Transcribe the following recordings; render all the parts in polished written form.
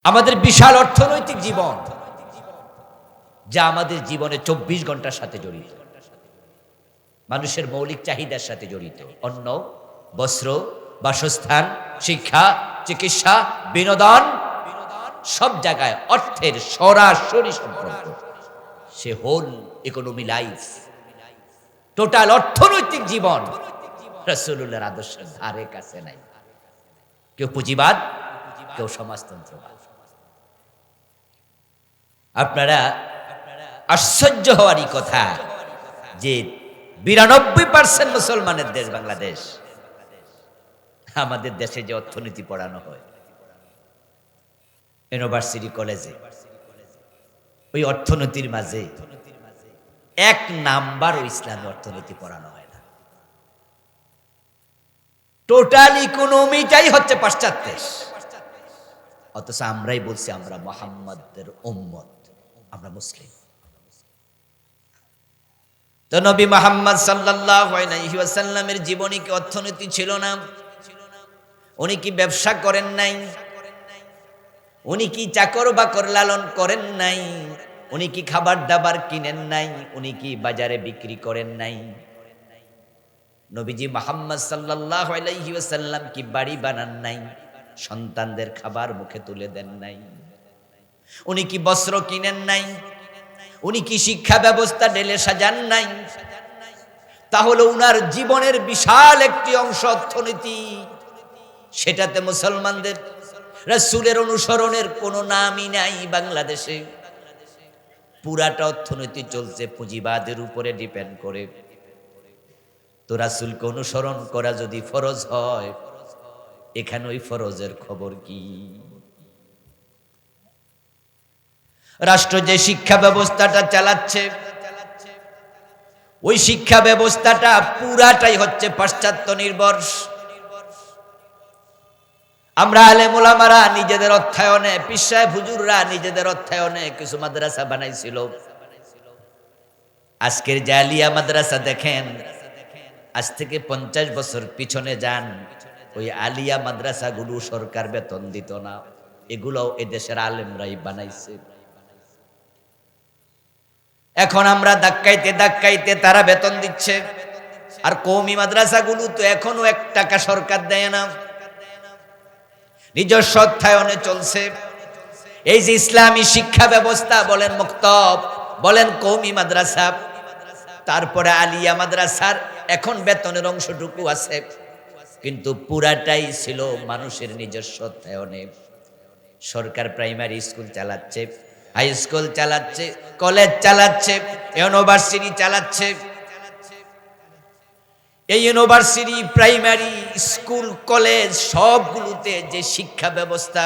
আমাদের বিশাল অর্থনৈতিক জীবন, যা আমাদের জীবনে ২৪ ঘন্টার সাথে জড়িত। মানুষের মৌলিক চাহিদার সাথে জড়িত। অন্ন, বস্ত্র, বাসস্থান, শিক্ষা, চিকিৎসা, বিনোদন, সব জায়গায় অর্থের সরাসরি সম্পর্ক। সে হোল ইকোনমি লাইফ, টোটাল অর্থনৈতিক জীবন রাসূলুল্লাহর আদর্শের ধারে কাছে নাই। কেউ পুঁজিবাদ, কেউ সমাজতন্ত্রবাদ। আপনারা আশ্চর্য হওয়ারই কথা যে ৯২% মুসলমানের দেশ বাংলাদেশ। আমাদের দেশে যে অর্থনীতি পড়ানো হয় ইউনিভার্সিটি কলেজে, ওই অর্থনীতির মাঝে ১ নাম্বারও ইসলামী অর্থনীতি পড়ানো হয় না। টোটাল ইকোনমিটাই হচ্ছে পাশ্চাত্যের। অথচ আমরাই বলছি আমরা মুহাম্মাদের উম্মত, আমরা মুসলিম। তো নবী মুহাম্মদ সাল্লাল্লাহু আলাইহি ওয়াসাল্লামের জীবনে কি অর্থনীতি ছিল না? উনি কি ব্যবসা করেন নাই? উনি কি চাকর বাকর লালন করেন নাই? উনি কি খাবার দাবার কিনেন নাই? উনি কি বাজারে বিক্রি করেন নাই? নবীজি মুহাম্মদ সাল্লাল্লাহু আলাইহি ওয়াসাল্লাম কি বাড়ি বানান নাই? সন্তানদের খাবার মুখে তুলে দেন নাই? উনি কি বস্ত্র কিনেন নাই? উনি কি শিক্ষা ব্যবস্থা ঢেলে সাজান নাই? তাহলে উনার জীবনের বিশাল একটি অংশ অর্থনীতি, সেটাতে মুসলমানদের রাসূলের অনুসরণের কোনো নামই নাই বাংলাদেশে। পুরাটা অর্থনীতি চলছে পুঁজিবাদের উপরে ডিপেন্ড করে। তো রাসূলকে অনুসরণ করা যদি ফরজ হয়, এখানে ওই ফরজের খবর কি? রাষ্ট্র যে শিক্ষা ব্যবস্থাটা চালাচ্ছে, ওই শিক্ষা ব্যবস্থাটা পুরাটাই হচ্ছে পাশ্চাত্য নির্ভর। আমরা আলেম ওলামারা নিজেদের অর্থায়নে, পীর সাহেব হুজুররা নিজেদের অর্থায়নে কিছু মাদ্রাসা বানাইছিল। আজকের যে আলিয়া মাদ্রাসা দেখেন, আজ থেকে ৫০ বছর পিছনে যান, ওই আলিয়া মাদ্রাসাগুলো সরকার বেতন দিত না। এগুলো এদেশের আলেমরাই বানাইছে। এখন আমরা ধাক্কাইতে ধাক্কাইতে তারা বেতন দিচ্ছে। আর কওমি মাদ্রাসাগুলো তো এখনো ১ টাকা সরকার দেয় না, নিজস্ব অর্থায়নে চলছে। এই যে ইসলামী শিক্ষা ব্যবস্থা বলেন, মক্তব বলেন, কওমি মাদ্রাসা, তারপরে আলিয়া মাদ্রাসার এখন বেতনের অংশটুকু আছে, কিন্তু পুরাটাই ছিল মানুষের নিজস্ব অর্থায়নে। সরকার প্রাইমারি স্কুল চালাচ্ছে, হাই স্কুল চালাচ্ছে, কলেজ চালাচ্ছে, ইউনিভার্সিটি চালাচ্ছে। এই ইউনিভার্সিটি, প্রাইমারি স্কুল, কলেজ সবগুলোতে যে শিক্ষা ব্যবস্থা,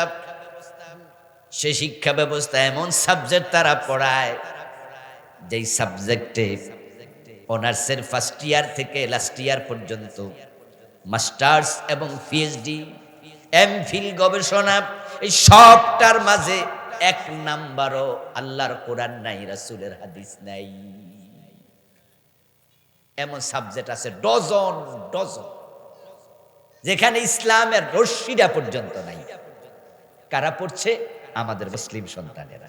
সে শিক্ষা ব্যবস্থা এমন সাবজেক্ট তারা পড়ায়, যেই সাবজেক্টে অনার্সের ফার্স্ট ইয়ার থেকে লাস্ট ইয়ার পর্যন্ত মাস্টার্স এবং পিএইচডি, এমফিল গবেষণা, এই সবটার মাঝে ১ নাম্বারও আল্লাহর কোরআন নাই, রাসূলের হাদিস নাই। এমন সাবজেক্ট আছে ডজন ডজন, যেখানে ইসলামের রশ্মিটা পর্যন্ত নাই। কারা পড়ছে? আমাদের মুসলিম সন্তানেরা।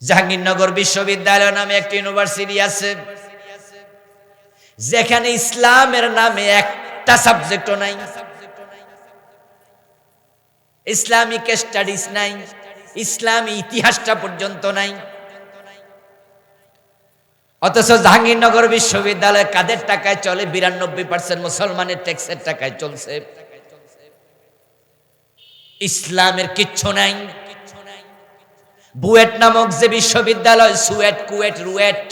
জাহাঙ্গীরনগর বিশ্ববিদ্যালয় নামে একটি ইউনিভার্সিটি আছে, যেখানে ইসলামের নামে একটা সাবজেক্টও নাই, ইসলামিক স্টাডিজ নাই, ইসলামী ইতিহাসটা পর্যন্ত নাই। অথচ জাহাঙ্গীরনগর বিশ্ববিদ্যালয় কাদের টাকায় চলে? ৯২% মুসলমানের ট্যাক্সের টাকায় চলছে। ইসলামের কিচ্ছু নাই। বুয়েট নামক যে বিশ্ববিদ্যালয়, সুয়েট, কুয়েট, রুয়েট,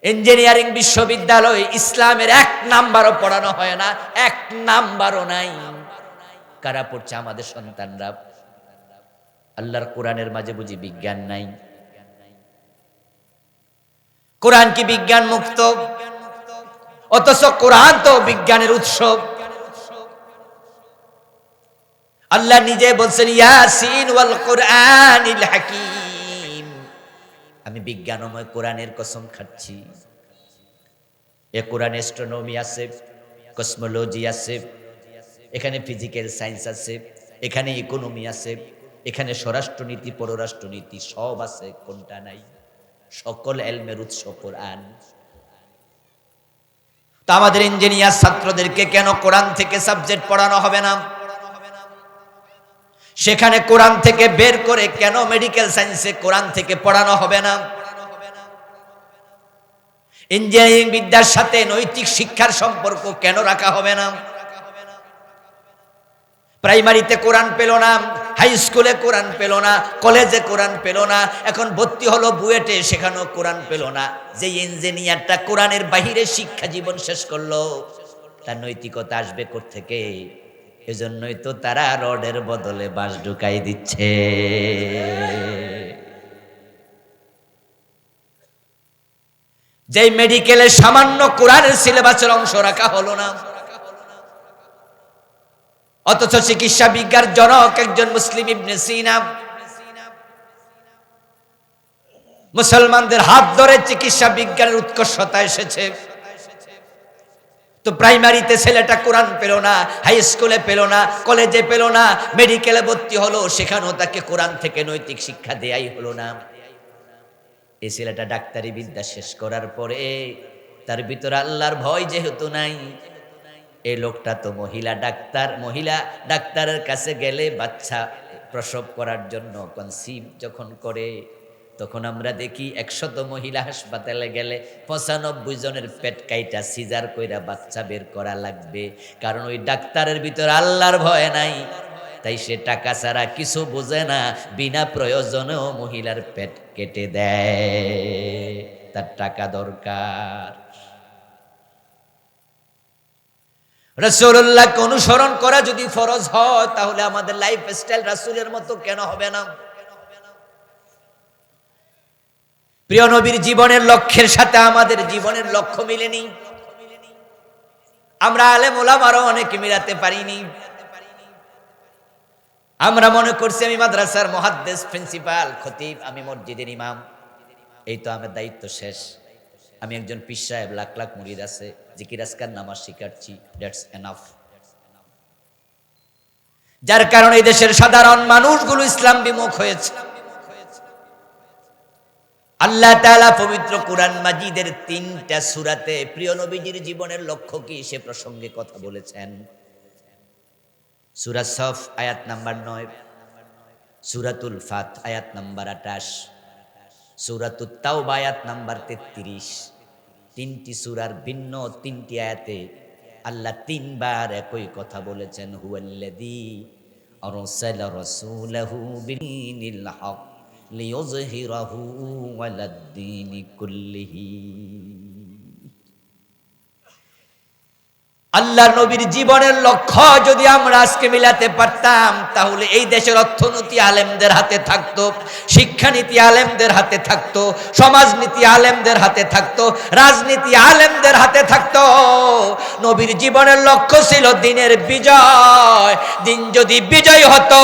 ইঞ্জিনিয়ারিং বিশ্ববিদ্যালয়, ইসলামের ১ নাম্বারও পড়ানো হয় না, ১ নাম্বারও নাই। কারা পড়ছে? আমাদের সন্তানরা। আল্লাহর কোরআনের মাঝে বুঝি বিজ্ঞান নাই? কোরআন কি বিজ্ঞান মুক্ত? অথচ কোরআন তো বিজ্ঞানের উৎস। আল্লাহ নিজে বলছেন, ইয়াসিন ওয়াল কোরআনিল হাকিম, আমি বিজ্ঞানময় কোরআনের কসম খাচ্ছি। এ কোরআন অ্যাস্ট্রোনমি আছে, কসমোলজি আছে, এখানে ফিজিক্যাল সায়েন্স আছে, এখানে ইকোনমি আছে, এখানে স্বরাষ্ট্রনীতি পররাষ্ট্রনীতি সব আছে, কোনটা নাই? সকল এলমের উৎস কোরআন। তো আমাদের ইঞ্জিনিয়ার ছাত্রদেরকে কেন কোরআন থেকে সাবজেক্ট পড়ানো হবে না? সেখানে কোরআন থেকে বের করে কেন মেডিকেল সায়েন্সে কোরআন থেকে পড়ানো হবে না? ইঞ্জিনিয়ারিং বিদ্যার সাথে নৈতিক শিক্ষার সম্পর্ক কেন রাখা হবে না? প্রাইমারিতে কোরআন পেল না, হাই স্কুলে কোরআন পেল না, কলেজে কোরআন পেল না, এখন ভর্তি হলো বুয়েটে, সেখানেও কোরআন পেল না। যে ইঞ্জিনিয়ারটা কোরআনের বাহিরে শিক্ষা জীবন শেষ করলো, তার নৈতিকতা আসবে কোত্থেকে? এজন্যই তো তারা রডের বদলে বাঁশ ঢুকাই দিচ্ছে। যে মেডিকেলে সামান্য কোরআনের সিলেবাসের অংশ রাখা হলো না, অথচ চিকিৎসা বিজ্ঞান জনক একজন মুসলিম ইবনে সিনা মুসলমানদের হাত ধরে চিকিৎসা বিজ্ঞানের উৎকর্ষতা এসেছে। তো প্রাইমারিতে ছেলেটা কোরআন পেল না, হাই স্কুলে পেল না, কলেজে পেল না, মেডিকেলে ভর্তি হলো, সেখানেও তাকে কোরআন থেকে নৈতিক শিক্ষা দেয়াই হলো না। এই ছেলেটা ডাক্তারি বিদ্যা শেষ করার পরে তার ভিতরে আল্লাহর ভয় যেহেতু নাই, এই লোকটা তো মহিলা ডাক্তারের কাছে গেলে বাচ্চা প্রসব করার জন্য কনসিভ যখন করে, তখন আমরা দেখি 100 মহিলা হাসপাতালে গেলে 95 জনের পেট কাইটা সিজার কইরা বাচ্চা বের করা লাগবে। কারণ ওই ডাক্তারের ভিতরে আল্লাহর ভয় নাই, তাই সে টাকা ছাড়া কিছু বোঝে না, বিনা প্রয়োজনেও মহিলার পেট কেটে দেয়, তার টাকা দরকার। রাসূলুল্লাহকে অনুসরণ করা যদি ফরজ হয়, তাহলে আমাদের লাইফস্টাইল রাসূলের মতো কেন হবে না? প্রিয় নবীর জীবনের লক্ষ্যের সাথে আমাদের জীবনের লক্ষ্য মিলেনি। আমরা আলেম ওলামারও অনেকে মিলাতে পারিনি। আমরা মনে করছি আমি মাদ্রাসার মুহাদ্দিস, প্রিন্সিপাল, খতিব, আমি মসজিদের ইমাম, এই তো আমার দায়িত্ব শেষ। আমি একজন পীর সাহেব, লাখ লাখ মুরিদ আছে, জিকির আজকার নামাজ শিখাচ্ছি, দ্যাটস এনাফ। যার কারণে এই দেশের সাধারণ মানুষগুলো ইসলাম বিমুখ হয়েছে। আল্লাহ তাআলা পবিত্র কোরআন মাজিদের 3টা সূরাতে প্রিয় নবীজির জীবনের লক্ষ্য কি সে প্রসঙ্গে কথা বলেছেন। সূরা সফ আয়াত নাম্বার 9, সূরাতুল ফাত আয়াত নাম্বার 28, সূরাতুত তাওবা আয়াত নাম্বার 33। 3টি সূরার ভিন্ন 3টি আয়াতে আল্লাহ 3 বার একই কথা বলেছেন, হুয়াল্লাযী আরসালা রাসূলাহু বিদীনিল হক লিইয়ুযহিরাহু আলাদ-দীনি কুল্লিহি। আল্লাহর নবীর জীবনের লক্ষ্য যদি আমরা আজকে মিলাতে পারতাম, তাহলে এই দেশের অর্থনীতি আলেমদের হাতে থাকতো, শিক্ষানীতি আলেমদের হাতে থাকতো, সমাজনীতি আলেমদের হাতে থাকতো, রাজনীতি আলেমদের হাতে থাকতো। নবীর জীবনের লক্ষ্য ছিল দিনের বিজয়। দিন যদি বিজয় হতো,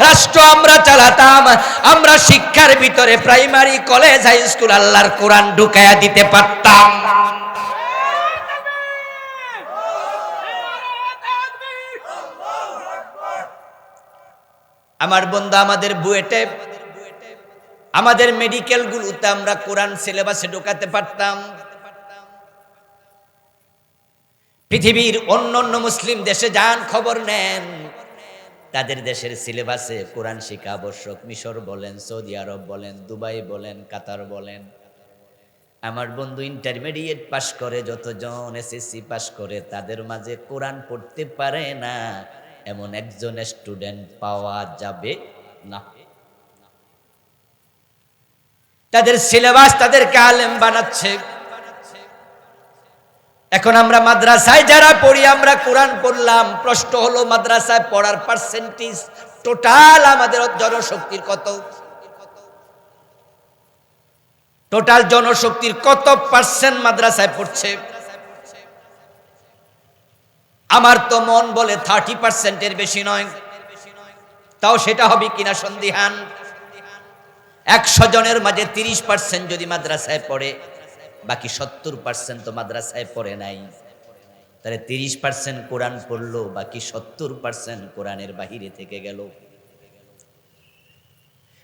রাষ্ট্র আমরা চালাতাম, আমরা শিক্ষার ভিতরে প্রাইমারি, কলেজ, হাই স্কুল আল্লাহর কোরআন ঢুকায়া দিতে পারতাম। আমার বন্ধু, আমাদের বুয়েটে, আমাদের মেডিকেল গুলোতে আমরা কোরআন সিলেবাসে ঢোকাতে পারতাম। পৃথিবীর অন্য মুসলিম দেশে যান, খবর নেন, তাদের দেশের সিলেবাসে কোরআন শিক্ষা আবশ্যক। মিশর বলেন, সৌদি আরব বলেন, দুবাই বলেন, কাতার বলেন। আমার বন্ধু ইন্টারমিডিয়েট পাশ করে যতজন, এসএসসি পাশ করে, তাদের মাঝে কোরআন পড়তে পারে না এমন একজন স্টুডেন্ট পাওয়া যাবে না। তাদের সিলেবাস তাদেরকে আলেম বানাচ্ছে। এখন আমরা মাদ্রাসায় যারা পড়ি, আমরা কোরআন পড়লাম, প্রশ্ন হলো মাদ্রাসায় পড়ার পার্সেন্টেজ টোটাল আমাদের জনশক্তির কত? টোটাল জনশক্তির কত পার্সেন্ট মাদ্রাসায় পড়ছে? আমার তো মন বলে 30%-এর বেশি নয়। তাও সেটা হবে কিনা সন্দিহান। 100 জনের মাঝে 30% যদি মাদ্রাসায় পড়ে, বাকি 70% তো মাদ্রাসায় পড়ে নাই। তাহলে 30% কোরআন পড়লো, বাকি 70% কোরআনের বাহিরে থেকে গেল।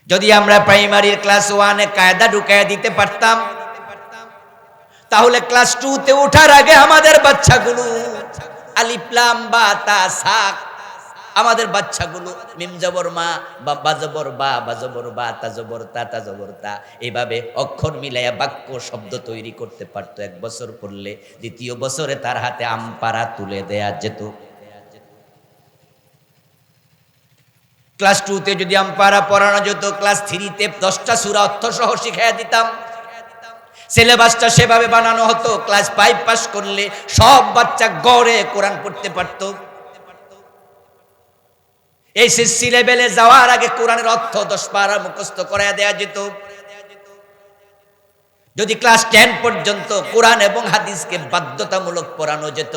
যদি আমরা প্রাইমারির ক্লাস 1-এ কায়দা ঢুকায় দিতে পারতাম, তাহলে ক্লাস 2-তে ওঠার আগে আমাদের বাচ্চাগুলো আলিফ লাম বা তা সা, আমাদের বাচ্চাগুলো মিম জবর মা, বা জবর বা জবর বা, তা জবর তা জবর তা, এভাবে অক্ষর মিলাইয়া বাক্য শব্দ তৈরি করতে পারতো। 1 বছর পড়লে দ্বিতীয় বছরে তার হাতে আমপারা তুলে দেয়া যেত। ক্লাস 2-তে যদি আমপারা পড়ানো যেত, ক্লাস 3-তে 10টা সূরা অর্থ সহ শিখাইয়া দিতাম। সিলেবাসটা সেভাবে বানানো হতো, ক্লাস 5 পাস করলে সব বাচ্চা গড়ে কোরআন পড়তে পারত। এসএসসি লেভেলে যাওয়ার আগে কোরআনের অর্থ 10 পারা মুখস্থ করায়া দেয়া যেত। যদি ক্লাস 10 পর্যন্ত কোরআন এবং হাদিসকে বাধ্যতামূলক পড়ানো যেত,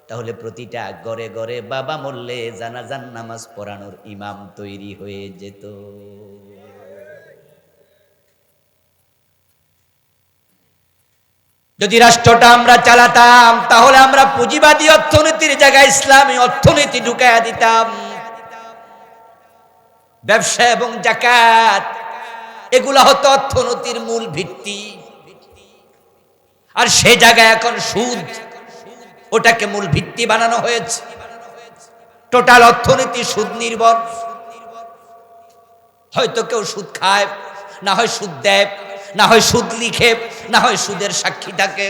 তাহলে প্রতিটা ঘরে ঘরে বাবা মরলে জানাজার নামাজ পড়ানোর ইমাম তৈরি হয়ে যেত। যদি রাষ্ট্রটা আমরা চালাতাম, তাহলে আমরা পুঁজিবাদী অর্থনীতির জায়গায় ইসলামী অর্থনীতি ঢুকাইয়া দিতাম। ব্যবসা এবং যাকাত এগুলা হতো অর্থনীতির মূল ভিত্তি, আর সে জায়গায় এখন সুদ, ওটাকে মূল ভিত্তি বানানো হয়েছে। টোটাল অর্থনীতি সুদ নির্ভর। হয়তো কেউ সুদ খায়, না হয় সুদ দেয়, না হয় সুদ লিখে, না হয় সুদের সাক্ষী থাকে।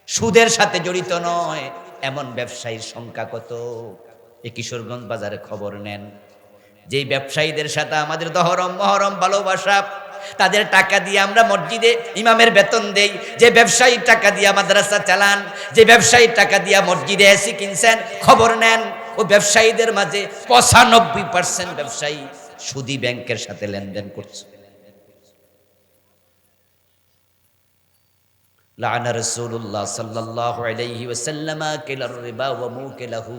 সুদের সাথে জড়িত নয় এমন ব্যবসায়ীর সংখ্যা কত! এই কিশোরগঞ্জ বাজারে খবর নেন, যেই ব্যবসায়ীদের সাথে আমাদের দহরম মহরম ভালোবাসা, তাদের টাকা দিয়ে আমরা মসজিদে ইমামের বেতন দেই, যে ব্যবসায়ীর টাকা দিয়ে মাদ্রাসা চালান, যে ব্যবসায়ীর টাকা দিয়ে মসজিদে এসি কিনছেন, খবর নেন ও ব্যবসায়ীদের মাঝে 95% ব্যবসায়ী সুদী ব্যাংকের সাথে লেনদেন করছে। লাআনা রাসূলুল্লাহ সাল্লাল্লাহু আলাইহি ওয়াসাল্লাম কিলার রিবা ওয়া মুকিলাহু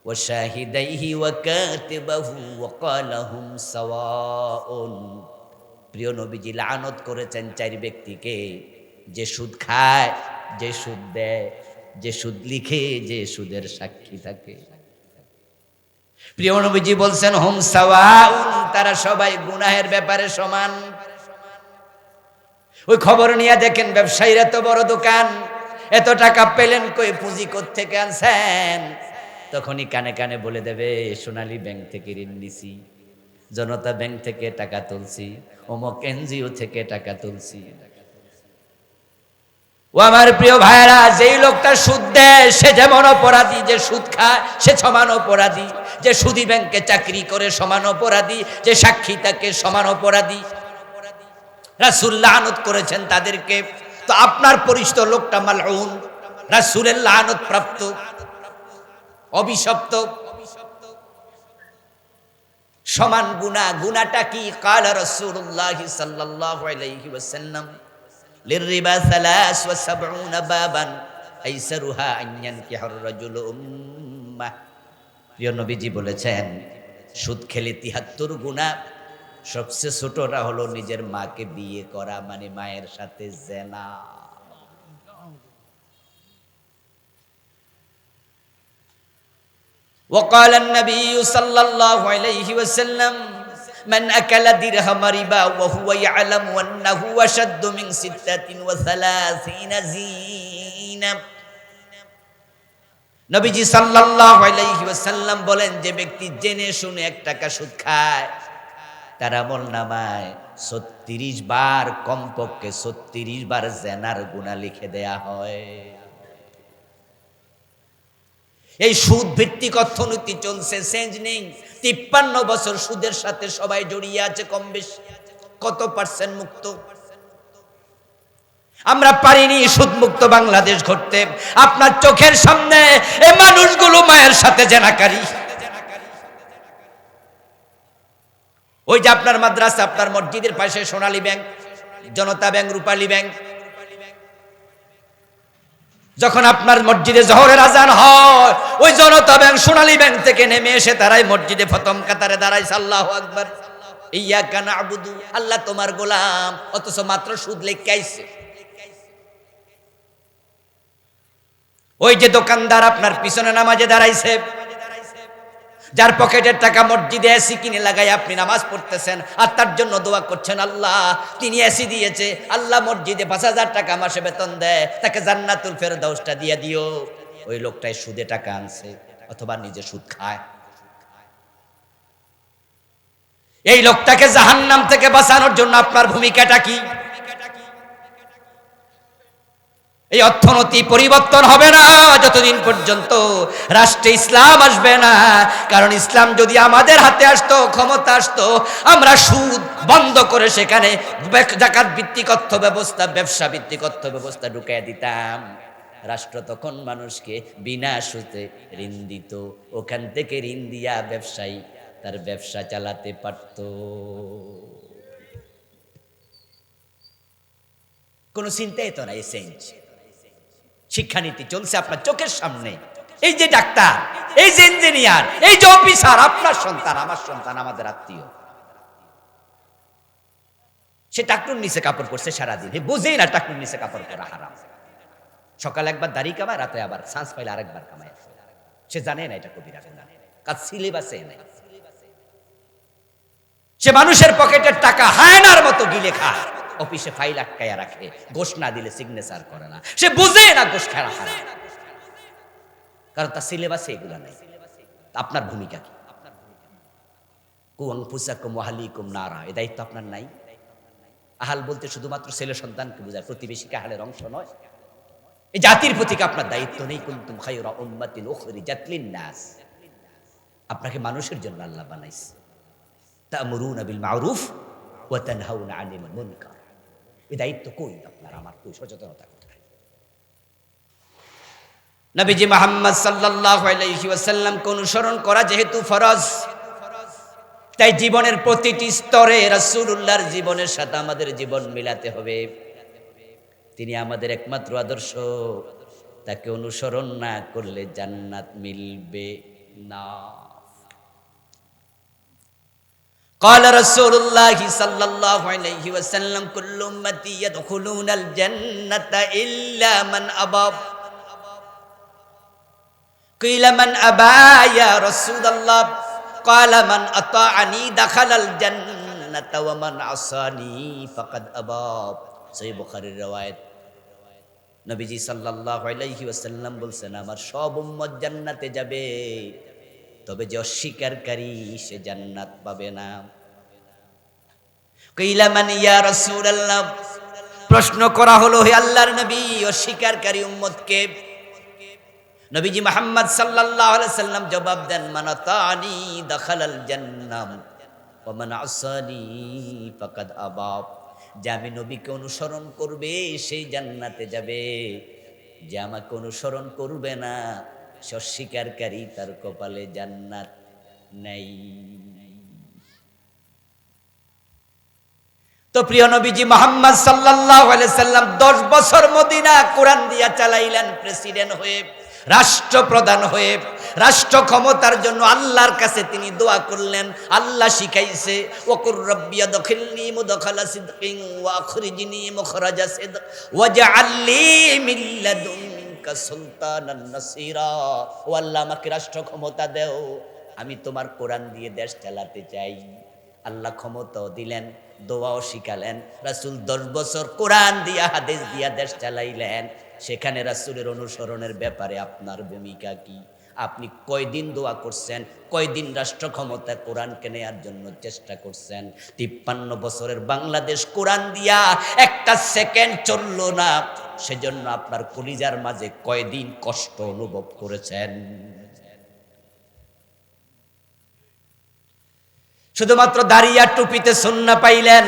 ওয়া শাহিদাইহি ওয়া কাতিবাহু ওয়া ক্বালাহুম সাওয়াউন। প্রিয় নবীজি লানত করেছেন 4 ব্যক্তিকে, যে সুদ খায়, যে সুদ দেয়, যে সুদ লিখে, যে সুদের সাক্ষী থাকে। প্রিয় নবীজি বলছেন হুম সাওয়াউন, তারা সবাই গুনাহের ব্যাপারে সমান। ওই খবর নিয়ে দেখেন ব্যবসায়ীর এত বড় দোকান, এত টাকা পেলেন কই, পুঁজি কোত্থেকে আনছেন? তখনই কানে কানে বলে দেবে সোনালী ব্যাংক থেকে ঋণ নিছি, জনতা ব্যাংক থেকে টাকা তুলছি, অমুক এনজিও থেকে টাকা তুলছি। ও আমার প্রিয় ভাইরা, যেই লোকটা সুদ দেয় সে যেমন অপরাধী, যে সুদ খায় সে সমান অপরাধী, যে সুদী ব্যাংকে চাকরি করে সমান অপরাধী, যে সাক্ষী থাকে সমান অপরাধী। রাসূল লানত করেছেন তাদেরকে। তো আপনার পরিচিত লোকটা মালউন, রাসূলের লানত প্রাপ্ত, অভিশপ্ত, সমান গুনাহ। গুনাহটা কি? ক্বালা রাসূলুল্লাহ সাল্লাল্লাহু আলাইহি ওয়াসাল্লাম লিররিবা 73 বাবান আইসারুহা আন ইয়ানকিহার রাজুলু উম্মাহ। প্রিয় নবীজি বলেছেন সুদ খেলে 73 গুনাহ, সবচেয়ে ছোটটা হলো নিজের মাকে বিয়ে করা, মানে মায়ের সাথে জিনা। وقال النبي صلى الله عليه وسلم من أكل درهم ربا وهو يعلم أنه أشد من 36 زينة। নবীজি সাল্লাল্লাহু আলাইহি ওয়াসাল্লাম বলেন, যে ব্যক্তি জেনে শুনে 1 টাকা সুদ খায়, তার আমলনামায় 36 বার, কমপক্ষে 36 বার জিনার গুনাহ লিখে দেয়া হয়। এই সুদ ভিত্তিক অর্থনীতি চলছে, চেঞ্জ নেই। 53 বছর সুদের সাথে সবাই জড়িয়ে আছে কম বেশি। কত পার্সেন্ট মুক্ত? আমরা পারিনি সুদ মুক্ত বাংলাদেশ গড়তে। আপনার চোখের সামনে এই মানুষগুলো মায়ের সাথে জেনাকারী। ওই যে আপনার মাদ্রাসা, আপনার মসজিদের পাশে সোনালী ব্যাংক, জনতা ব্যাংক, রূপালী ব্যাংক, যখন আপনার মসজিদে জোহরের আজান হয়, ওই জনতা ব্যাংক সোনালী ব্যাংক থেকে নেমে এসে তারাই মসজিদে প্রথম কাতারে দাঁড়াইছে, আল্লাহু আকবার, ইয়াকা না'বুদু, আল্লাহ তোমার গোলাম, অথচ মাত্র সুদ লেখা আইছে। ওই যে দোকানদার আপনার পিছনে নামাজে দাঁড়াইছে, যার পকেটের টাকা মসজিদে এসি কিনে লাগাই আপনি নামাজ পড়তেছেন আর তার জন্য দোয়া করছেন, আল্লাহ তিনি এসি দিয়েছে, আল্লাহ মসজিদে 5,000 টাকা মাসে বেতন দেয়, তাকে জান্নাতুল ফেরদাউসটা দিয়ে দিও। ওই লোকটাই সুদে টাকা আনছে অথবা নিজে সুদ খায়। এই লোকটাকে জাহান্নাম থেকে বাঁচানোর জন্য আপনার ভূমিকাটা কি? এই অর্থনীতি পরিবর্তন হবে না যতদিন পর্যন্ত রাষ্ট্রে ইসলাম আসবে না। কারণ ইসলাম যদি আমাদের হাতে আসতো, ক্ষমতা আসতো, আমরা সুদ বন্ধ করে সেখানে যাকাত ভিত্তিক অর্থ ব্যবস্থা, ব্যবসা ভিত্তিক অর্থ ব্যবস্থা ঢুকিয়ে দিতাম। রাষ্ট্র তখন মানুষকে বিনা সুদে ঋণ দিত, ওখান থেকে ঋণ দিয়া ব্যবসায়ী তার ব্যবসা চালাতে পারত। কোনো চিন্তাই তো নাই। চেঞ্জ শিক্ষানীতি চলছে আপনার চোখের সামনে। এই যে ডাক্তার, এই যে ইঞ্জিনিয়ার, এই যে অফিসার, আপনার সন্তান, আমার সন্তান, আমাদের আত্মীয়, সে টাকনুর নিচে কাপড় পরছে সারাদিন, বুঝেই না টাকনুর নিচে কাপড় পরা হারাম। সকালে একবার দাড়ি কামায়, রাতে আবার চান্স পাইলে আরেকবার কামায়। সে জানে না এটা কবিরা গুনাহ, কাজ সিলেবাসে নাই। সে মানুষের পকেটের টাকা হায়নার মতো গিলে খায়, অফিসে ফাইল আটকায়া রাখে, ঘোষ না দিলে সিগনেচার করে না। সে বুঝে না ঘোষ খেলা হারাম, কারণ তার সিলেবাসে এগুলা নাই। আপনার ভূমিকা কি? কুয়াংফুসাকুম ওয়াহলিকুম নারা, এই দায়িত্ব আপনার নাই? আহাল বলতে শুধুমাত্র ছেলে সন্তানকে বোঝায়, প্রতিবেশীকে আহালের অংশ নয়। এই জাতির প্রতি আপনার দায়িত্ব নেই? কুনতুম খায়রা উম্মাতিন উখরিজাত লিন-নাস, আপনাকে মানুষের জন্য আল্লাহ বানাইছে। তা'মুরুনা বিল মা'রুফ ওয়া তানহাউনা আনিল মুনকার, এই দায়িত্ব কই আপনার আমার? কই সচেতনতা কোথায়? নবীজি মুহাম্মদ সাল্লাল্লাহু আলাইহি ওয়াসাল্লামকে অনুসরণ করা যেহেতু ফরজ, তাই জীবনের প্রতিটি স্তরে রাসূলুল্লাহর জীবনের সাথে আমাদের জীবন মিলাতে হবে। তিনি আমাদের একমাত্র আদর্শ, তাকে অনুসরণ না করলে জান্নাত মিলবে না। قال رسول الله صلى الله عليه وسلم كل امتي يدخلون الجنة إلا من أبى قيل من أبى يا رسول الله قال من أطاعني دخل الجنة ومن عصاني فقد أبى সহিহ বুখারীর riwayat। নবীজি সাল্লাল্লাহু আলাইহি ওয়াসাল্লাম বলেন, আমার সব উম্মত জান্নাতে যাবে, তবে যে অস্বীকারী সে জান্নাত পাবে না। কিলা মান ইয়া রাসূলুল্লাহ, প্রশ্ন করা হলো, হে আল্লাহর নবী, অস্বীকারী উম্মতকে? নবীজি মুহাম্মদ সাল্লাল্লাহু আলাইহি ওয়াসাল্লাম জবাব দেন, মান আতানি দাখালাল জান্নাহ ওয়া মান আসানি ফাকাদ আবা, যে আমি নবীকে অনুসরণ করবে সেই জান্নাতে যাবে, যে আমাকে অনুসরণ করবে না সে অস্বীকারী, তার কপালে জান্নাত নাই। তো প্রিয় নবীজি মুহাম্মদ সাল্লাল্লাহু আলাইহি সাল্লাম 10 বছর মদিনা কোরআন দিয়া চালাইলেন, প্রেসিডেন্ট হয়ে, রাষ্ট্রপ্রধান হয়ে, রাষ্ট্র ক্ষমতার জন্য আল্লাহর কাছে তিনি দোয়া করলেন। আল্লাহ শিখাইছে, ওয়াকুর রাব্বি আদখিলনি মুদখালা সিদকিন ওয়া আখরিজনি মুখরাজা সিদক ওয়াজআল লি মিন লাদুনকা সুলতানান নাসীরা, ও আল্লাহ আমাকে রাষ্ট্র ক্ষমতা দাও, আমি তোমার কোরআন দিয়ে দেশ চালাতে চাই। আল্লাহ ক্ষমতাও দিলেন, দোয়াও শিখালেন। রাসূল 10 বছর কোরআন দিয়া হাদিস দিয়া দেশ চালাইলেন। সেখানে রাসূলের অনুসরণের ব্যাপারে আপনার ভূমিকা কি? আপনি কয়দিন দোয়া করছেন? কয়দিন রাষ্ট্র ক্ষমতা কোরআনকে নেয়ার জন্য চেষ্টা করছেন? 53 বছরের বাংলাদেশ কোরআন দিয়া একটা সেকেন্ড চলল না, সেজন্য আপনার কলিজার মাঝে কয়দিন কষ্ট অনুভব করেছেন? শুধুমাত্র দাড়ি আর টুপিতে সুন্নাহ পাইলেন,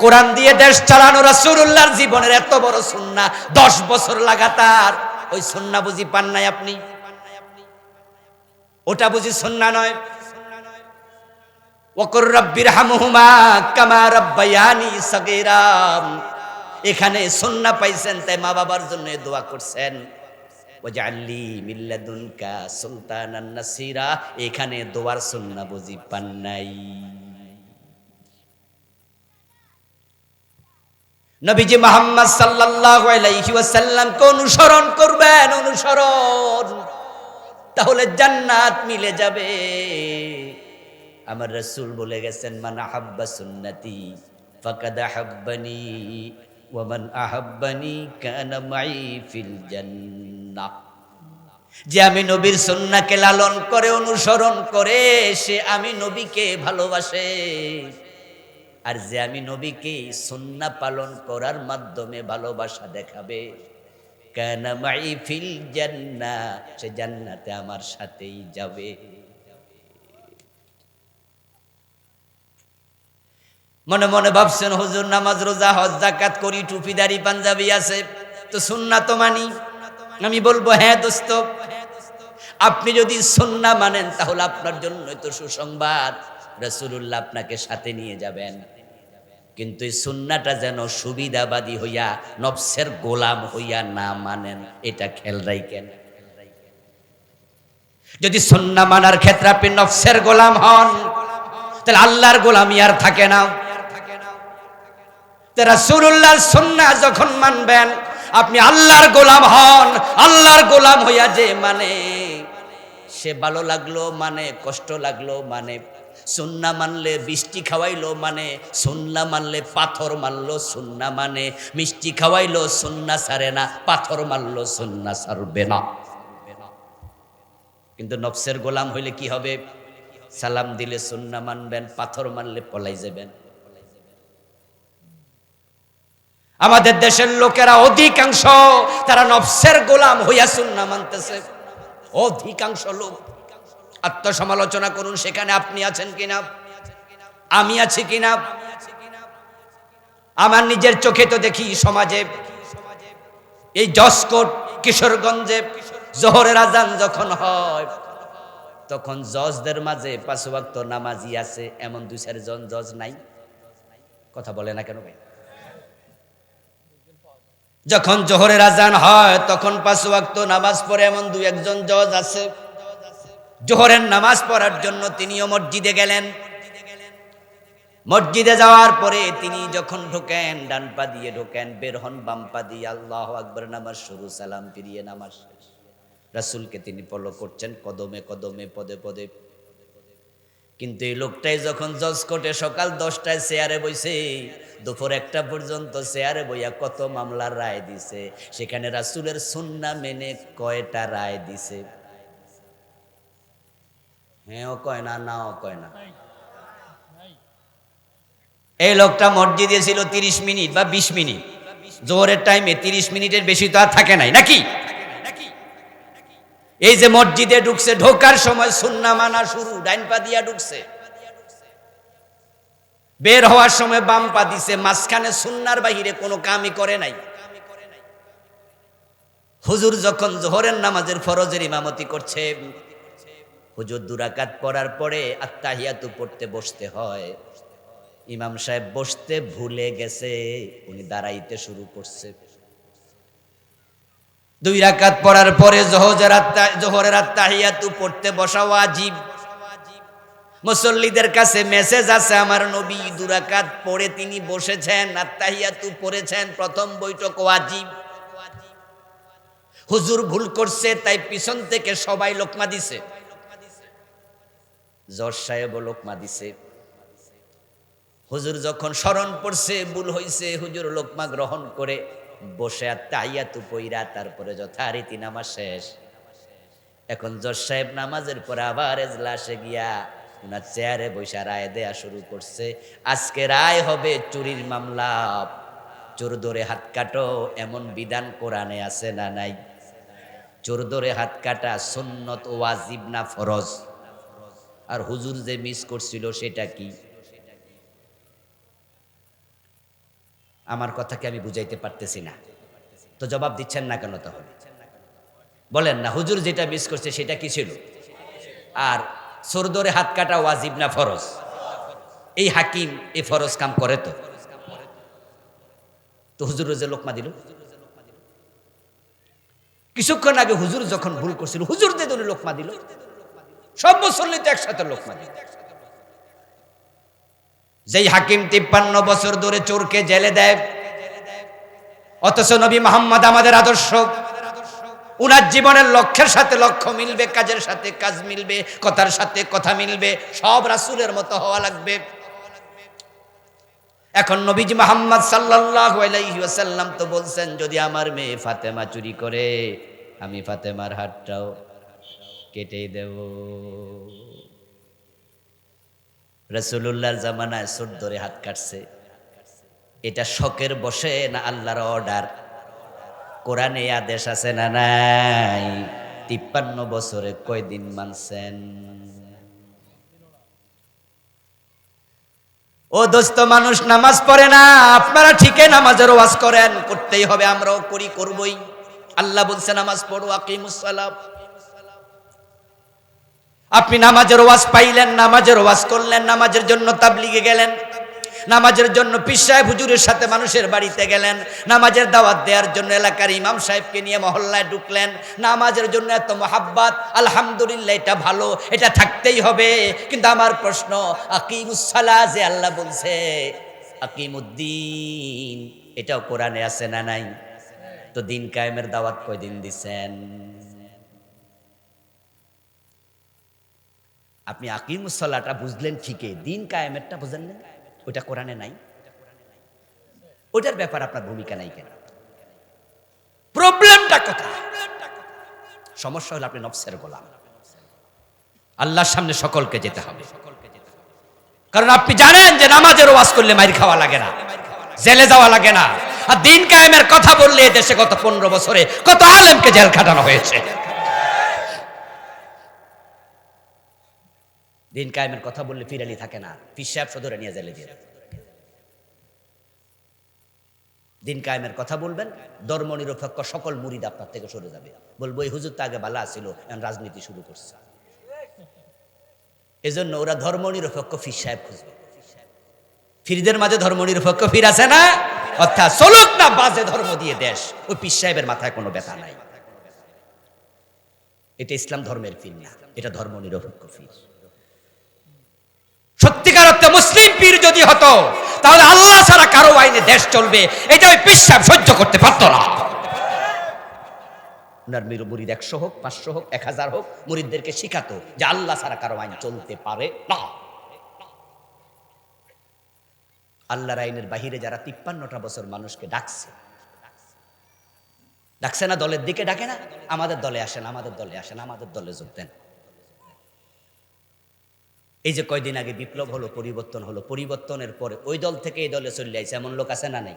কোরআন দিয়ে দেশ চালানো রাসূলুল্লাহর জীবনের এত বড় সুন্নাহ 10 বছর লাগাতার, ওই সুন্নাহ বুঝি পান নাই আপনি? ওটা বুঝি সুন্নাহ নয়? ওয়াকুর রাব্বিরহামহুমা কামা রাব্বায়ানি সাগীরা, এখানে সুন্নাহ পাইছেন তাই মা বাবার জন্য দোয়া করছেন। ওয়াজআল লি মিন লাদুনকা সুলতানান নাসীরা, এখানে দোয়ার সুন্নাহ বুঝি পান নাই? নবীজি মুহাম্মদ সাল্লাল্লাহু আলাইহি ওয়াসাল্লামকে অনুসরণ করবেন, অনুসরণ, তাহলে জান্নাত মিলে যাবে। আমার রাসূল বলে গেছেন, মান আহাব্বা সুন্নতি ফাকাদ আহাব্বানি ওয়া মান আহাব্বানি কানা মাই ফিল জান্নাহ। যে আমি নবীর সুন্নাহকে লালন করে অনুসরণ করে সে আমি নবীকে ভালোবাসে, আর যে আমি নবীকে সুন্নাহ পালন করার মাধ্যমে ভালোবাসা দেখাবে, কানা মাই ফিল জান্নাহ, সে জান্নাতে আমার সাথেই যাবে। মনে মনে ভাবছেন, হুজুর নামাজ রোজা হজ যাকাত করি, টুপি দাড়ি পাঞ্জাবি আছে, তো সুন্নাহ তো মানি। আমি বলবো, হ্যাঁ দোস্ত, আপনি যদি সুন্নাহ মানেন তাহলে আপনার জন্য তো সুসংবাদ, রাসূলুল্লাহ আপনাকে সাথে নিয়ে যাবেন। কিন্তু এই সুন্নাহটা যেন সুবিধাবাদী হইয়া নফসের গোলাম হইয়া না মানেন, এটা খেয়াল রাখেন। যদি সুন্নাহ মানার ক্ষেত্রে আপনি নফসের গোলাম হন, তাহলে আল্লাহর গোলামি আর থাকে না। রাসূলুল্লাহর সুন্নাহ যখন মানবেন, আপনি আল্লাহর গোলাম হন। আল্লাহর গোলাম হইয়া যে মানে, সে ভালো লাগলো মানে, কষ্ট লাগলো মানে, সুন্নাহ মানলে বৃষ্টি খাওয়াইলো মানে, সুন্নাহ মানলে পাথর মারলো, সুন্নাহ মানে মিষ্টি খাওয়াইলো, সুন্নাহ ছাড়ে না, পাথর মারলো, সুন্নাহ ছাড়বে না। কিন্তু নফসের গোলাম হইলে কি হবে? সালাম দিলে সুন্নাহ মানবেন, পাথর মারলে পলাই যাবেন। আমাদের দেশের লোকেরা অধিকাংশ তারা নফসের গোলাম হইয়া সুন্নাহ মানতেছে। অধিকাংশ লোক, আত্মসমালোচনা করুন, সেখানে আপনি আছেন কিনা, আমি আছি কিনা। আমার নিজের চোখে তো দেখি সমাজে, এই জজকোট কিশোরগঞ্জে জোহরের আজান যখন হয়, তখন জজদের মাঝে 5 ওয়াক্ত নামাজি আছে এমন 2-4 জন জজ নাই? কথা বলে না কেন ভাই? যখন জোহরের আজান হয় তখন 5 ওয়াক্ত নামাজ পড়ে এমন 2-1 জন জজ আছে। জোহরের নামাজ পড়ার জন্য তিনিও মসজিদে গেলেন। মসজিদে যাওয়ার পরে তিনি যখন ঢোকেন, ডান পা দিয়ে ঢোকেন, বের হন বাম পা দিয়ে, আল্লাহু আকবার, নামাজ শুরু, সালাম ফিরিয়ে নামাজ শেষ। রাসূলকে তিনি ফলো করছেন কদমে কদমে, পদে পদে। কিন্তু এই লোকটাই যখন জজ কোর্টে সকাল 10টায় চেয়ারে বইছে, দুপুর 1টা পর্যন্ত চেয়ারে বইয়া কত মামলার রায় দিছে, সেখানে রাসূলের সুন্নাহ মেনে কয়টা রায় দিছে? হ্যাঁও কয় না, নাও কয় না। এই লোকটা মসজিদে ছিল 30 মিনিট বা 20 মিনিট। জোহরের টাইমে 30 মিনিটের বেশি তো আর থাকে নাই নাকি? এই যে মসজিদে ঢুকছে, ঢোকার সময় সুন্নাহ মানা শুরু, ডাইন পা দিয়া ঢুকছে, বের হওয়ার সময় বাম পা দিছে, মাঝখানে সুন্নাহর বাহিরে কোনো কামই করে নাই। হুজুর যখন জোহরের নামাজের ফরজের ইমামতি করছে, হুজুর 2 রাকাত পড়ার পরে আত্তাহিয়াতু পড়তে বসতে হয়। ইমাম সাহেব বসতে ভুলে গেছে, উনি দাঁড়াইতে শুরু করছে। 2 রাকাত পড়ার পরে জোহরের আত্তাহিয়াতু পড়তে বসা ওয়াজিব। মুসল্লিদের কাছে মেসেজ আছে, আমার নবী 2 রাকাত পড়ে তিনি বসেছেন, আত্তাহিয়াতু পড়েছেন, প্রথম বৈঠক ওয়াজিব। হুজুর ভুল করছে, তাই পিছন থেকে সবাই লোকমা দিছে। জজ সাহেব লোকমা দিছে। হুজুর যখন স্মরণ পড়ছে ভুল হইছে, হুজুর লোকমা গ্রহণ করে বসে আত্তাহিয়াতু পইরা তারপরে যথারীতি নামাজ শেষ। এখন জজ সাহেব নামাজের পরে আবার এজলাসে গিয়া উনার চেয়ারে বসে রায় দেয়া শুরু করছে। আজকে রায় হবে চুরির মামলা, চোর ধরে হাত কাটো, এমন বিধান কোরআনে আছে না নাই? চোর ধরে হাত কাটা সুন্নত ওয়াজিব না ফরজ? আর হুজুর যে মিস করছিল সেটা কি? আমার কথাকে আমি বুঝাইতে পারতেছি না, তো জবাব দিচ্ছেন না কেন? তাহলে বলেন না, হুজুর যেটা মিস করছে সেটা কি ছিল? আর চোর ধরে হাত কাটা ওয়াজিব না ফরজ? এই হাকিম এই ফরজ কাম করে? তো হুজুর যে লোকমা দিল, কিছুক্ষণ আগে হুজুর যখন ভুল করছিল, হুজুর যে দলে লোকমা দিল, সব মুসল্লি তো একসাথে লোকমা দিল। যেই হাকিম 53 বছর ধরে চোরকে জেলে দেয়, অথচ নবী মুহাম্মদ আমাদের আদর্শ। উনার জীবনের লক্ষ্যের সাথে লক্ষ্য মিলবে, কাজের সাথে কাজ মিলবে, কথার সাথে কথা মিলবে, সব রাসূলের মতো হওয়া লাগবে। এখন নবীজি মুহাম্মদ সাল্লাল্লাহু আলাইহি ওয়াসাল্লাম তো বলছেন, যদি আমার মেয়ে ফাতেমা চুরি করে আমি ফাতেমার হাতটাও কেটে দেব। রাসূলুল্লাহর জামানায় সুর ধরে হাত কাটছে, এটা শখের বসে না আল্লাহর অর্ডার? কোরআনে আদেশ আছে না নাই? 53 বছরে কয়দিন মানছেন? ও দোস্ত, মানুষ নামাজ পড়ে না, আপনারা ঠিকই নামাজের ওয়াজ করেন, করতেই হবে, আমরাও করি, করবই। আল্লাহ বলছে নামাজ পড়ো, আকিমুস সালাত। আপনি নামাজের ওয়াজ পাইলেন, নামাজের ওয়াজ করলেন, নামাজের জন্য তাবলিগে গেলেন, নামাজের জন্য পীর সাহেব হুজুরের সাথে মানুষের বাড়িতে গেলেন, নামাজের দাওয়াত দেওয়ার জন্য এলাকার ইমাম সাহেবকে নিয়ে মহল্লায় ঢুকলেন, নামাজের জন্য এত মহাব্বত, আলহামদুলিল্লাহ, এটা ভালো, এটা থাকতেই হবে। কিন্তু আমার প্রশ্ন, আকিমুস সালাহ যে আল্লাহ বলছে, আকিমুদ্দিন, এটাও কোরআনে আছে না নাই? তো দিন কায়েমের দাওয়াত কয়দিন দিছেন? আপনি আকিমুস সালাহটা বুঝলেন ঠিকই, দিন কায়েমেরটা বুঝলেন না, ওটা কোরআনে নাই। ওটার ব্যাপার আপনার ভূমিকা নাই কেন? প্রবলেমটা কোথায়? সমস্যা হলো আপনি নফসের গোলাম। আল্লাহর সামনে সকলকে যেতে হবে, কারণ আপনি জানেন যে নামাজের ওয়াজ করলে মাইর খাওয়া লাগে না, জেলে যাওয়া লাগে না। আর দিন কায়েমের কথা বললে দেশে গত 15 বছরে কত আলেমকে জেল খাটানো হয়েছে। দিন কায়েমের কথা বললে ফিরালি থাকে না, পীর সাহেব সদরে নিয়ে জেলে দিয়ে। দিন কায়েমের কথা বলবেন, ধর্ম নিরপেক্ষ সকল মুরিদ আপনার থেকে সরে যাবে, বলবো এই হুজুর তো আগে ভালো ছিল, এখন রাজনীতি শুরু করছে। এজন্য ওরা ধর্ম নিরপেক্ষ পীর সাহেব খুঁজবে। ফিরদের মাঝে ধর্ম নিরপেক্ষ ফির আছে না, অর্থাৎ চলুক না বাজে ধর্ম দিয়ে দেশ, ওই পীর সাহেবের মাথায় কোনো ব্যথা নাই। এটা ইসলাম ধর্মের ফির না, এটা ধর্ম নিরপেক্ষ ফির। সত্যিকার অর্থে মুসলিম পীর যদি হতো, তাহলে আল্লাহ ছাড়া কারো আইনে দেশ চলবে, এটা ওই পীর সাহেব সহ্য করতে পারতো না। উনার মুরিদ 100 হোক, 500 হোক, 1000 হোক, মুরিদদেরকে শিখাতো যে আল্লাহ ছাড়া কারো আইন চলতে পারে না। আল্লাহর আইনের বাহিরে যারা 53টা বছর মানুষকে ডাকছে, ডাকছে না, দলের দিকে ডাকে না, আমাদের দলে আসেন, আমাদের দলে আসেন, আমাদের দলে যোগ দেন। এই যে কয়দিন আগে বিপ্লব হলো, পরিবর্তন হলো, পরিবর্তনের পরে ওই দল থেকে এই দলে চলে আইছে এমন লোক আছে না নাই?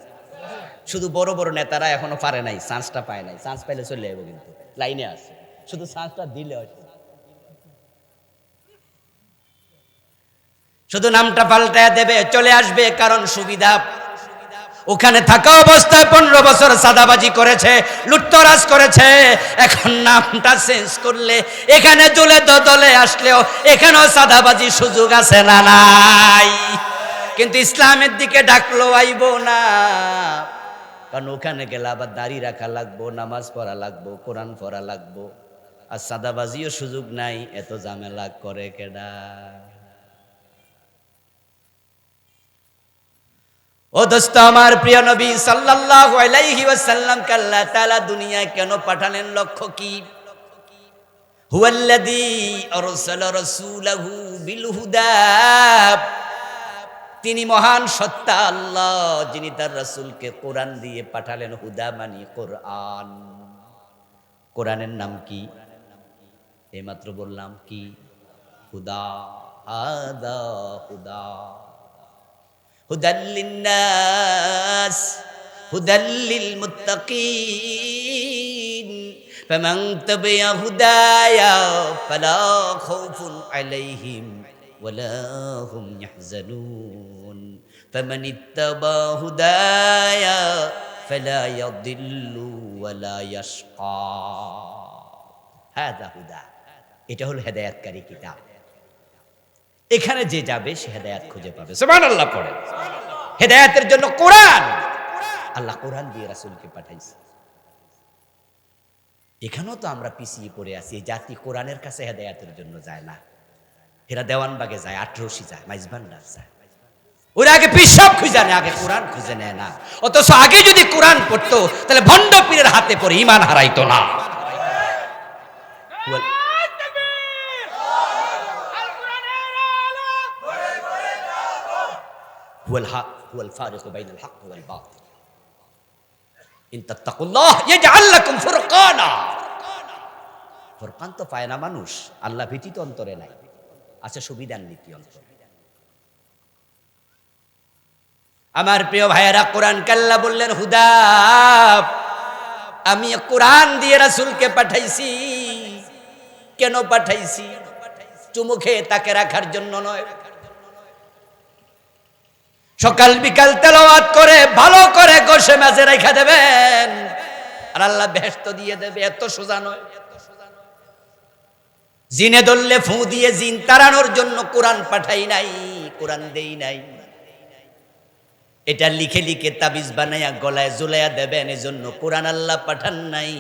শুধু বড় বড় নেতারা এখনো পারে নাই, চান্সটা পায় নাই। চান্স পাইলে চলে যাবো, কিন্তু লাইনে আছে, শুধু চান্সটা দিলে হয়তো। শুধু নামটা পাল্টায় দেবে, চলে আসবে, কারণ সুবিধা। ওখানে থাকা অবস্থায় 15 বছর সাদাবাজি করেছে, লুটতরাজ করেছে, এখন নামটা চেঞ্জ করলে এখানে জুলে দলে আসলেও এখানেও সাদাবাজি সুযোগ আছে না নাই? কিন্তু ইসলামের দিকে ডাকলো আইব না, কারণ ওখানে গেলে আবার দাড়ি রাখা লাগবো, নামাজ পড়া লাগবো, কোরআন পড়া লাগবো, আর সাদাবাজিও সুযোগ নাই। এত ঝামেলা করে কেডা? ও দোস্ত, আমার প্রিয় নবী সাল্লাল্লাহু আলাইহি ওয়াসাল্লামকে আল্লাহ তাআলা দুনিয়ায় কেন পাঠালেন? লক্ষ্য কি? হুয়াল্লাযী আরসালা রাসূলাহু বিল হুদা, তিনি মহান সত্তা আল্লাহ, যিনি তার রাসূলকে কোরআন দিয়ে পাঠালেন। হুদা মানে কোরআন। কোরআনের নাম কি? এইমাত্র বললাম কি? হুদা। হাদা হুদা, হুদাল লিন্নাস, হুদাল লিল মুত্তাকিন, ফামান তাবিআ হুদায়া ফালা খাউফুন আলাইহিম ওয়ালা হুম ইয়াহজানুন, ফামান ইত্তাবা হুদায়া ফালা ইয়াদিল্লু ওয়ালা ইয়াশকা। হাদা হুদা, এটা হলো হেদায়েতকারী কিতাব। এখানে যে যাবে সে হেদায়েত খুঁজে পাবে। সুবহানাল্লাহ পড়ে। হেদায়েতের জন্য কোরআন, আল্লাহ কোরআন দিয়ে রাসূলকে পাঠাইছে। এখানেও তো আমরা পিছিয়ে পড়ে আছি, জাতি কোরআনের কাছে হেদায়েতের জন্য যায় না। এরা দেওয়ানবাগে যায়, আটরশি যায়, মাইজভান্ডার যায়। ওরা আগে পিশাব খুঁজে নেয়, আগে কোরআন খুঁজে নেয় না। অথচ আগে যদি কোরআন পড়তো তাহলে ভণ্ড পীরের হাতে পড়ে ঈমান হারাইতো না। হুয়াল ফারিকু বাইনাল হক ওয়াল বাতিল ইন তাত্তাকুল্লাহ ইয়াজআল লাকুম ফুরকানা। ফুরকান তো পায় না মানুষ, আল্লাহ ভীতি তো অন্তরে নাই, আছে সুবিধার নীতি অন্তরে। আমার প্রিয় ভাইয়েরা, কোরআন কাল্লা বললেন হুদা, আমি কোরআন দিয়ে রাসূলকে পাঠাইছি। কেন পাঠাইছি? চুমু খেয়ে তাকে রাখার জন্য নয়, সকাল বিকাল তেলাওয়াত করে ভালো করে গোশে মাঝে রেখে দেবেন আর আল্লাহ বেহেশত দিয়ে দেবে। এত সোজা নয়। জিনে ধরলে ফু দিয়ে জিন তাড়ানোর জন্য কোরআন পাঠাই নাই, কোরআন দেই নাই। এটা লিখে লিখে তাবিজ বানাইয়া গলায় ঝুলাইয়া দেবেন, এজন্য কোরআন আল্লাহ পাঠান নাই।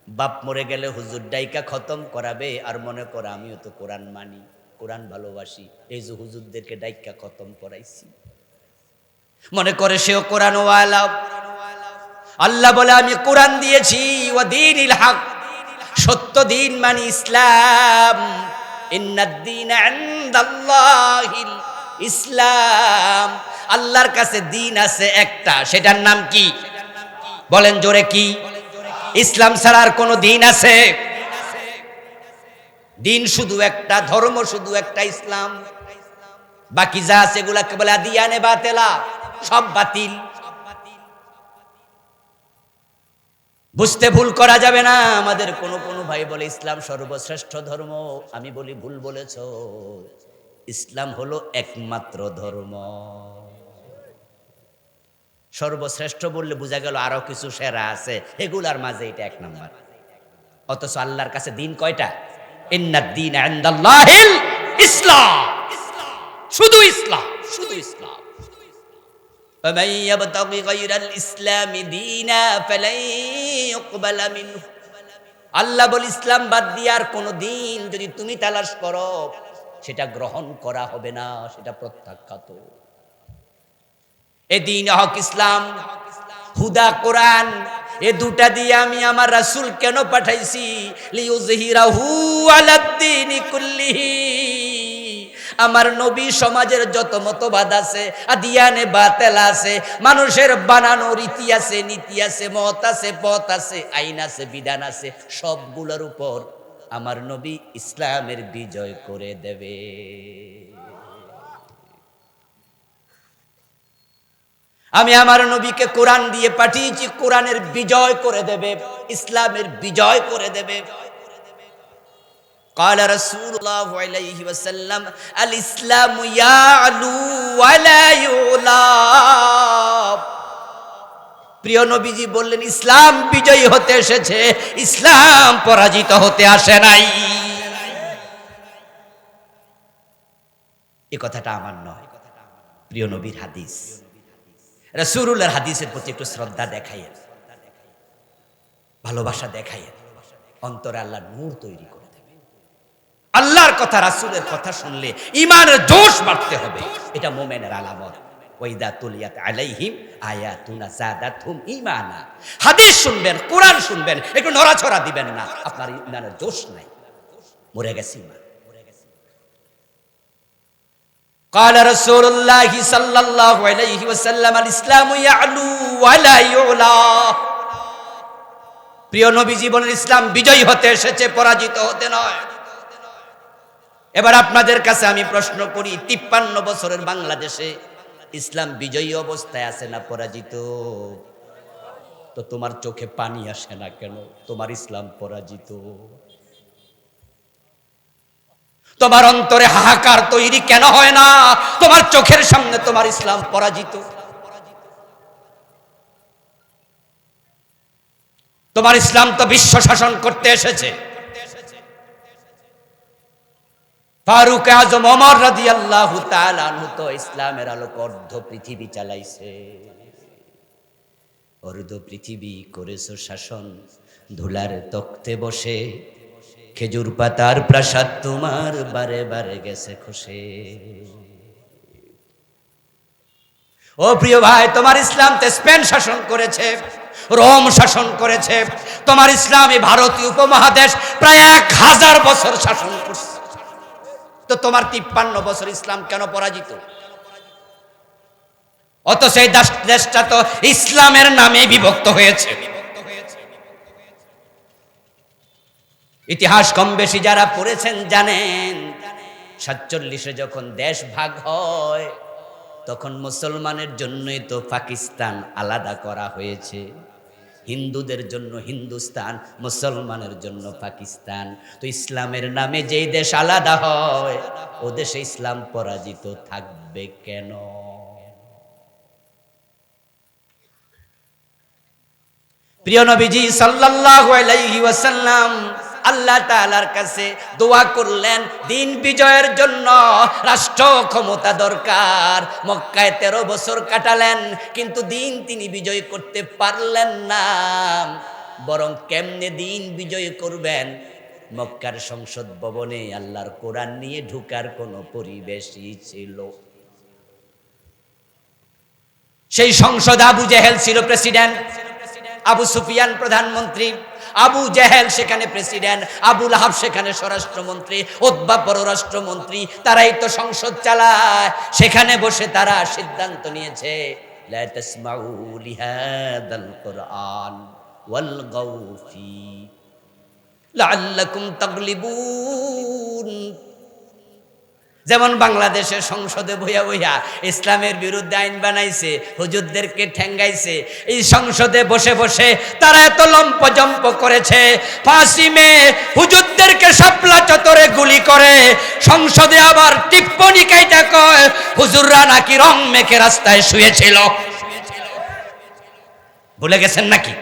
বাপ মরে গেলে হুজুর ডাইকা খতম করাবে আর মনে করে আমিও তো কোরআন মানি, কোরআন ভালোবাসি, এই যে হুজুরদেরকে ডাইকা খতম করাইছি, মনে করে সেও কোরআন ওয়ালা। আল্লাহ বলে আমি কোরআন দিয়েছি, ওয়া দীনিল হক, সত্য দিন মানে ইসলাম। ইন্নাদ দীনা ইনদাল্লাহিল ইসলাম। আল্লাহর কাছে দিন আছে একটা, সেটার নাম কি? বলেন জোরে, কি? ইসলাম ছাড়া আর কোনো দিন আছে? দিন শুধু একটা, ধর্ম শুধু একটা, ইসলাম। বাকি যা আছে এগুলাকে বলে আদিয়ানে বাতেলা, সব বাতিল। বুঝতে ভুল করা যাবে না। আমাদের কোনো ভাই বলে ইসলাম সর্বশ্রেষ্ঠ ধর্ম, আমি বলি ভুল বলেছ। ইসলাম হলো একমাত্র ধর্ম। সর্বশ্রেষ্ঠ বললে বোঝা গেল আরো কিছু সেরা আছে, এগুলার মাঝে এটা এক নাম্বার। অথচ আল্লাহর কাছে দিন কয়টা? ইন্নাদ দীনা ইনদাল্লাহিল ইসলাম, শুধু ইসলাম, শুধু ইসলাম। ফামান ইয়াবতাগি গায়রাল ইসলামি দীনা ফালান ইউকবালা মিনহু। আল্লাহ বলে ইসলাম বাদ দিয়ে আর কোন দিন যদি তুমি তালাশ করো, সেটা গ্রহণ করা হবে না, সেটা প্রত্যাখ্যাত। এ দিন হক ইসলাম, হুদা কোরআন, এ দুটা দিয়ে আমি আমার রাসূল কেন পাঠাইছি? লিইউযহিরাহু আলাদ্দীনি কুল্লিহি। আমার নবী সমাজের যত মতবাদ আছে, আদিয়ানে বাতেল আছে, মানুষের বানানো রীতি আছে, নীতি আছে, মত আছে, পথ আছে, আইন আছে, বিধান আছে, সবগুলোর উপর আমার নবী ইসলামের বিজয় করে দেবে। আমি আমার নবীকে কোরআন দিয়ে পাঠিয়েছি, কোরআনের বিজয় করে দেবে, ইসলামের বিজয় করে দেবে। قال رسول الله عليه وسلم الاسلام يعلو ولا يعلى। প্রিয় নবীজি বললেন ইসলাম বিজয়ী হতে এসেছে, ইসলাম পরাজিত হতে আসে নাই। এই কথাটা আমার নয়, প্রিয় নবীর হাদিস। রাসূলুল্লাহর হাদিসের প্রতি একটু শ্রদ্ধা দেখাইয়েন, ভালোবাসা দেখাইয়েন, অন্তরে আল্লাহ নূর তৈরি করে দেবে। আল্লাহর কথা, রাসূলের কথা শুনলে ঈমানের জোশ বাড়তে হবে, এটা মুমিনের আলামত। ওয়াইদা তুলিয়াত আলাইহিম আয়াতুনা যাদাতহুম ঈমানা। হাদিস শুনবেন, কোরআন শুনবেন, একটু নড়াচড়া দিবেন না, আপনার ঈমানের জোশ নাই, মরে গেছে ঈমান। قال رسول الله صلى الله عليه وسلم الاسلام يعلو ولا يعلى। প্রিয় নবীজি বলেন ইসলাম বিজয়ী হতে এসেছে, পরাজিত হতে নয়। এবার আপনাদের কাছে আমি প্রশ্ন করি, 53 বছরের বাংলাদেশে ইসলাম বিজয়ী অবস্থায় আছে না পরাজিত? তো তোমার চোখে পানি আসে না কেন? তোমার ইসলাম পরাজিত। তোমার অন্তরে হাহাকার তৈরি কেন হয় না? তোমার চোখের সামনে তোমার ইসলাম পরাজিত। তোমার ইসলাম তো বিশ্ব শাসন করতে এসেছে। ফারুক আজম ওমর রাদিয়াল্লাহু তাআলা আনহু তো ইসলামের আলোকে অর্ধ পৃথিবী চালাইছে। অর্ধ পৃথিবী করেছো শাসন, ধুলার তখ্তে বসে, খেজুর পাতার প্রাসাদ তোমার বারে বারে গেছে খসে। ও প্রিয় ভাই, তোমার ইসলাম তো স্পেন শাসন করেছে, রোম শাসন করেছে, তোমার ইসলামী ভারতীয় উপমহাদেশ প্রায় 1000 বছর শাসন করছে। তো তোমার 53 বছর ইসলাম কেন পরাজিত? অথচ এই দেশটা তো ইসলামের নামে বিভক্ত হয়েছে। ইতিহাস কম বেশি যারা পড়েছেন জানেন, 47-এ যখন দেশ ভাগ হয় তখন মুসলমানের জন্যই তো পাকিস্তান আলাদা করা হয়েছে, হিন্দুদের জন্য হিন্দুস্তান, মুসলমানের জন্য পাকিস্তান। তো ইসলামের নামে যেই দেশ আলাদা হয় ও দেশে ইসলাম পরাজিত থাকবে কেন? প্রিয় নবীজি সাল্লাল্লাহু আলাইহি ওয়াসাল্লাম আল্লাহ তাআলার কাছে দোয়া করলেন দিন বিজয়ের জন্য, রাষ্ট্র ক্ষমতা দরকার। মক্কায় 13 বছর কাটালেন, কিন্তু দিন তিনি বিজয় করতে পারলেন না। বরং কেমনে দিন বিজয় করবেন? মক্কার সংসদ ভবনে আল্লাহর কোরআন নিয়ে ঢুকার কোনো পরিবেশই ছিল? সেই সংসদ আবু জেহেল ছিল প্রেসিডেন্ট, আবু সুফিয়ান প্রধানমন্ত্রী, আবু জেহেল সেখানে প্রেসিডেন্ট, আবু লাহাব সেখানে স্বরাষ্ট্রমন্ত্রী, উতবা পররাষ্ট্রমন্ত্রী। তারাই তো সংসদ চালায়। সেখানে বসে তারা সিদ্ধান্ত নিয়েছে, লা তাসমাউ লিহাদাল কুরআন ওয়ালগাউ ফি লাআল্লাকুম তাগলিবুন। যেমন বাংলাদেশের সংসদে বইয়া বইয়া ইসলামের বিরুদ্ধে আইন বানাইছে, হুজুরদেরকে ঠেঙ্গাইছে, এই সংসদে বসে বসে তারা এত লম্পজম্প করেছে। 5 মে হুজুরদেরকে শাপলা চত্বরে গুলি করে, সংসদে আবার টিপ্পনি কাইটা কয় হুজুররা নাকি রং মেখে রাস্তায় শুয়েছিল। ভুলে গেছেন নাকি?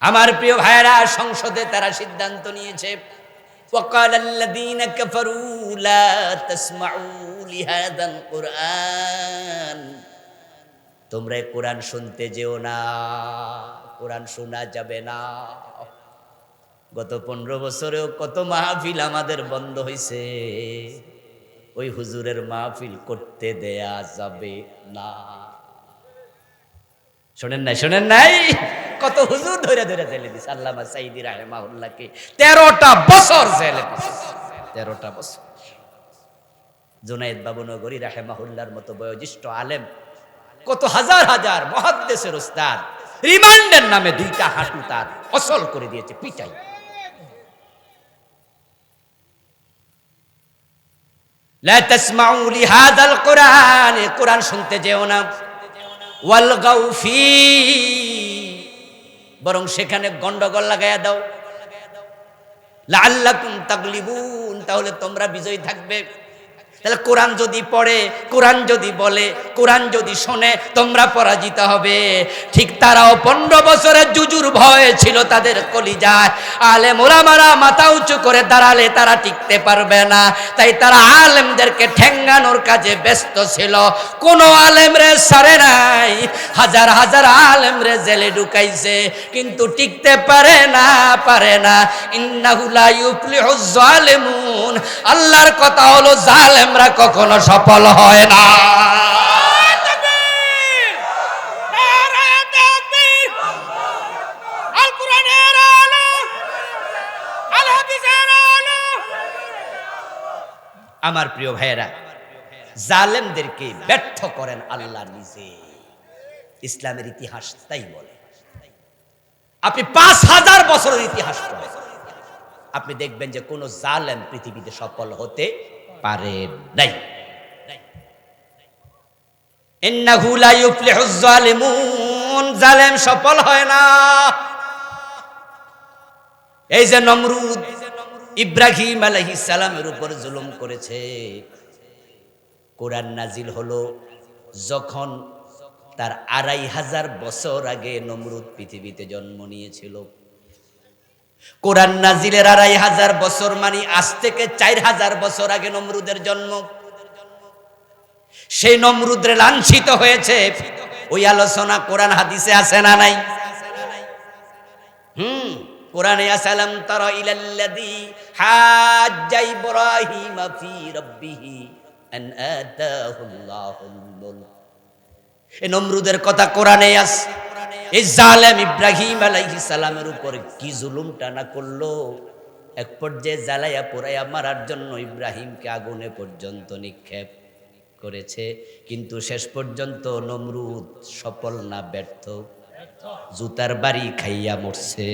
আমার প্রিয় ভাইরা, সংসদে তারা সিদ্ধান্ত নিয়েছে, وقال الذين كفروا لا تسمعوا لهذا القرآن, তোমরা কোরআন শুনতে যেও না, কোরআন শোনা যাবে না। গত 15 বছরেও কত মাহফিল আমাদের বন্ধ হয়েছে, ওই হুজুরের মাহফিল করতে দেয়া যাবে না। শোনেন নাই? শোনেন নাই? কত হুজুর ধরে ধরে জেলে দিছে। আল্লামা সাইদি রাহিমাহুল্লাহকে 13টা বছর জেলে দিছে, 13টা বছর। জুনায়েদ বাবুনগরী রাহিমাহুল্লাহর মতো বয়োজ্যেষ্ঠ আলেম, কত হাজার হাজার মুহাদ্দিসের উস্তাদ রিমান্ডের নামে 2টা হাঁটু তার অসল করে দিয়েছে পিটাই। লা তাসমাউ লিহাদাল কুরআন, কোরআন শুনতে যেও না, ওয়ালগাউ ফি, বরং সেখানে গন্ডগোল লাগাইয়া দাও, লাআল্লাকুম তাগলিবুন, তাহলে তোমরা বিজয়ী থাকবে। তাহলে কোরআন যদি পড়ে, কোরআন যদি বলে, কোরআন যদি শোনে, তোমরা পরাজিত হবে। ঠিক তারাও 15 বছরের জুজুর ভয় ছিল তাদের কলিজায়। আলেম ওলামারা মাথা উঁচু করে দাঁড়ালে তারা টিকতে পারবে না, তাই তারা আলেমদেরকে ঠেঙ্গানোর কাজে ব্যস্ত ছিল। কোনো আলেমরে ছাড়ে নাই, হাজার হাজার আলেমরে জেলে ঢুকাইছে, কিন্তু টিকতে পারে না, পারে না। ইন্নাহু লা ইউফলিহুজ জালিমুন, আল্লাহর কথা হলো জালেম আমরা কখনো সফল হয় না। আমার প্রিয় ভাইয়েরা, জালেমদেরকে ব্যর্থ করেন আল্লাহ নিজে। ইসলামের ইতিহাস তাই বলে। আপনি 5000 বছরের ইতিহাস পড়েন, আপনি দেখবেন যে কোন জালেম পৃথিবীতে সফল হতে পারে নাই। ইন্নাহু লা ইউফলিহুজ জালিমুন, জালেম সফল হয় না। এই যে নমরুদ ইব্রাহিম আলাইহিস সালামের উপর জুলুম করেছে, কোরআন নাজিল হলো যখন তার 2500 বছর আগে নমরুদ পৃথিবীতে জন্ম নিয়েছিল। কোরআন নাজিলের 2500 বছর মানে আজ থেকে 4000 বছর আগে নমরুদের জন্ম। সেই নমরুদরে লাঞ্ছিত হয়েছে, ওই আলোচনা কোরআন হাদিসে আছে না নাই? কোরআনে আসালাম তারা ইলাল্লাযী হাজ্জা ইব্রাহিম ফি রাব্বিহি আন আতাহুল্লাহুল মুলক। এই নমরুদের কথা কোরআনে আছে। এই জালেম ইব্রাহিম আলাইহিস সালামের উপর কি জুলুমটা না করলো। এক পর্যায়ে জ্বালাইয়া পোড়াইয়া মারার জন্য ইব্রাহিমকে আগুনে পর্যন্ত নিক্ষেপ করেছে, কিন্তু শেষ পর্যন্ত নমরুদ সফল না ব্যর্থ? জুতার বাড়ি খাইয়া মরছে।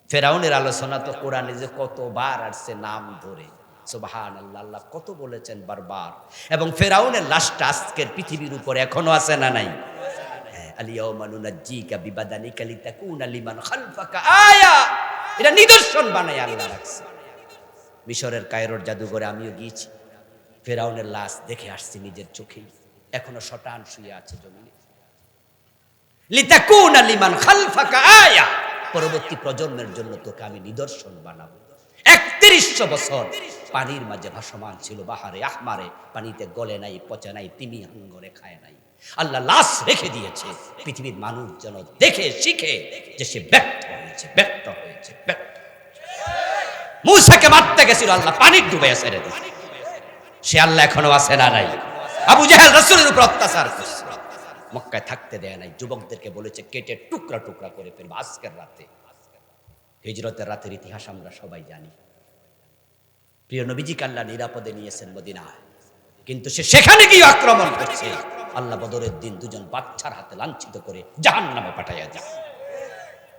ফেরাউনের আলোচনা তো কোরআনে যে কতবার আসছে নাম ধরে, সুবহানাল্লাহ, আল্লাহ কত বলেছেন বারবার। এবং ফেরাউনের লাশটা আজকের পৃথিবীর উপর এখনো আছে না নাই? আলিয়াউমা নুনাজ্জিকা বিবাদানিকা লিতাকুনা লিমান খালফাকা আয়া, এটা নিদর্শন বানায় আল্লাহ রাখছে। মিশরের কায়রোর জাদুঘরে আমিও গিয়েছি, ফেরাউনের লাশ দেখে আসছি নিজের চোখেই, এখনো শটান শুয়ে আছে জমিনে। লিতাকুনা লিমান খালফাকা আয়া, পরবর্তী প্রজন্মের জন্য তোকে আমি নিদর্শন বানাবো। ৩১০০ বছর পানির মাঝে ভাসমান ছিল, বাহারে আহমারে, পানিতে গলে নাই, পচে নাই, তিমি হাঙ্গরে খায় নাই। আল্লাহ লাশ রেখে দিয়েছে পৃথিবীর মানুষ যেন দেখে শিখে যে সে ব্যর্থ হয়েছে, ব্যর্থ হয়েছে, ব্যর্থ। মূসাকে মারতে গেছিল, আল্লাহ পানির ডুবে ছেড়ে দিয়েছে। সে আল্লাহ এখনো আছে না নাই? আবু জাহেল রাসূলের উপর অত্যাচার করছে, মক্কায় থাকতে দেয় নাই, যুবকদেরকে বলেছে কেটে টুকরা টুকরা করে ফেলবে। আজকের রাতে, হিজরতের রাতের ইতিহাস আমরা সবাই জানি। প্রিয় নবীজিকে আল্লাহ নিরাপদে নিয়েছেন মদিনায়, কিন্তু সে সেখানে গিয়ে আক্রমণ করছে। আল্লাহ বদরের দিন দুজন বাচ্চার হাতে লাঞ্ছিত করে জাহান্নামে পাঠাইয়া যায়।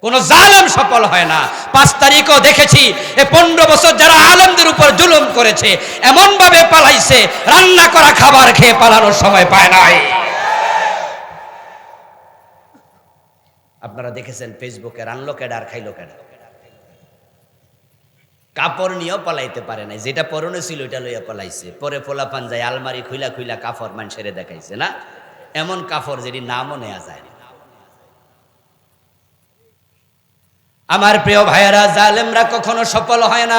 কোন জালেম সফল হয় না। 5 তারিখও দেখেছি, এই 15 বছর যারা আলেমদের উপর জুলুম করেছে এমন ভাবে পালাইছে, রান্না করা খাবার খেয়ে পালানোর সময় পায় নাই। আপনারা দেখেছেন ফেসবুকে, রানলো কেডা আর খাইলো কেডা। কাপড় নিয়েও পালাইতে পারে নাই, যেটা পরনে ছিল ওইটা লইয়া পালাইছে। পরে পোলাপান যায় আলমারি খুইলা খুইলা কাপড় মানুষেরে দেখাইছে, না এমন কাপড় যেটি নামও নেওয়া যায় না। আমার প্রিয় ভাইয়েরা, জালেমরা কখনো সফল হয় না।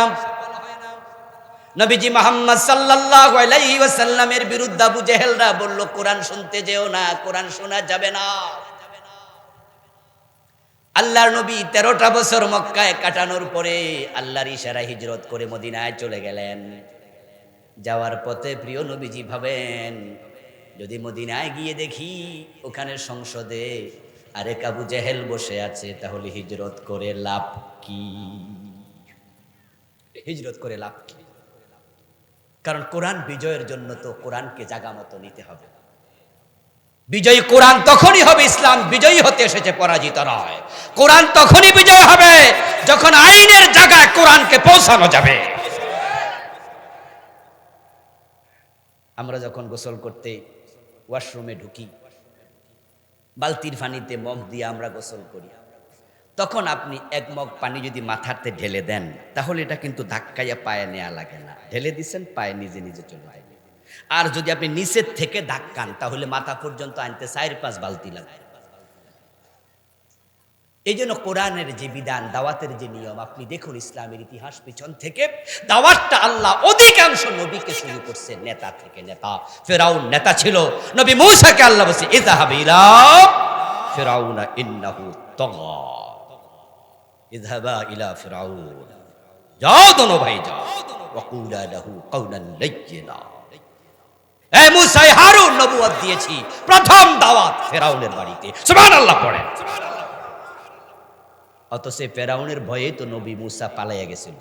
নবীজি মুহাম্মদ সাল্লাল্লাহু আলাইহি ওয়াসাল্লামের বিরুদ্ধে আবু জেহেলরা বলল, কোরআন শুনতে যেও না, কোরআন শোনা যাবে না। আল্লাহর নবী 13টা বছর মক্কায় কাটানোর পরে আল্লাহর ইশারায় হিজরত করে মদিনায় চলে গেলেন। যাওয়ার পথে প্রিয় নবীজি ভাবেন, যদি মদিনায় গিয়ে দেখি ওখানে সংসদে আরেক আবু জেহেল বসে আছে, তাহলে হিজরত করে লাভ কি? হিজরত করে লাভ কি? কারণ কোরআন বিজয়ের জন্য তো কোরআনকে জায়গা মতো নিতে হবে। বিজয়ী কোরআন তখনই হবে, ইসলাম বিজয়ী হতে এসেছে, পরাজিত নয়। কোরআন তখনই বিজয় হবে যখন আইনের জায়গায় কোরআনকে পৌঁছানো যাবে। আমরা যখন গোসল করতে ওয়াশরুমে ঢুকি, বালতির পানিতে মগ দিয়ে আমরা গোসল করি, তখন আপনি 1 মগ পানি যদি মাথাতে ঢেলে দেন, তাহলে এটা কিন্তু ধাক্কাইয়া পায়ে নেওয়া লাগে না, ঢেলে দিচ্ছেন পায়ে নিজে নিজে চলে যায়। আর যদি আপনি নিচের থেকে ধাক্কান, তাহলে মাথা পর্যন্ত আনতে 4-5 বালতি লাগে। এই জন্য কোরআনের যে বিধান, দাওয়াতের যে নিয়ম, আপনি দেখুন ইসলামের ইতিহাস পিছন থেকে দাওয়াতটা আল্লাহ অধিকাংশ নবীকে শুরু করছে নেতা থেকে। নেতা ফেরাউন নেতা ছিল, নবী মূসাকে আল্লাহ বলছে ইযহাব ইলা ফিরাউনা ইন্নাহু তাগা, ইযহাবা ইলা ফিরাউন, যাও দোনো ভাই যাও, ওয়াকুলা লাহু কাওলান লাইয়িনা। এই মূসা হারুন নবুয়ত দিয়েছি, প্রথম দাওয়াত ফেরাউনের বাড়িতে। সুবহানাল্লাহ পড়ে। অথচ ফেরাউনের ভয়ে তো নবী মূসা পালাইয়া গেছিল,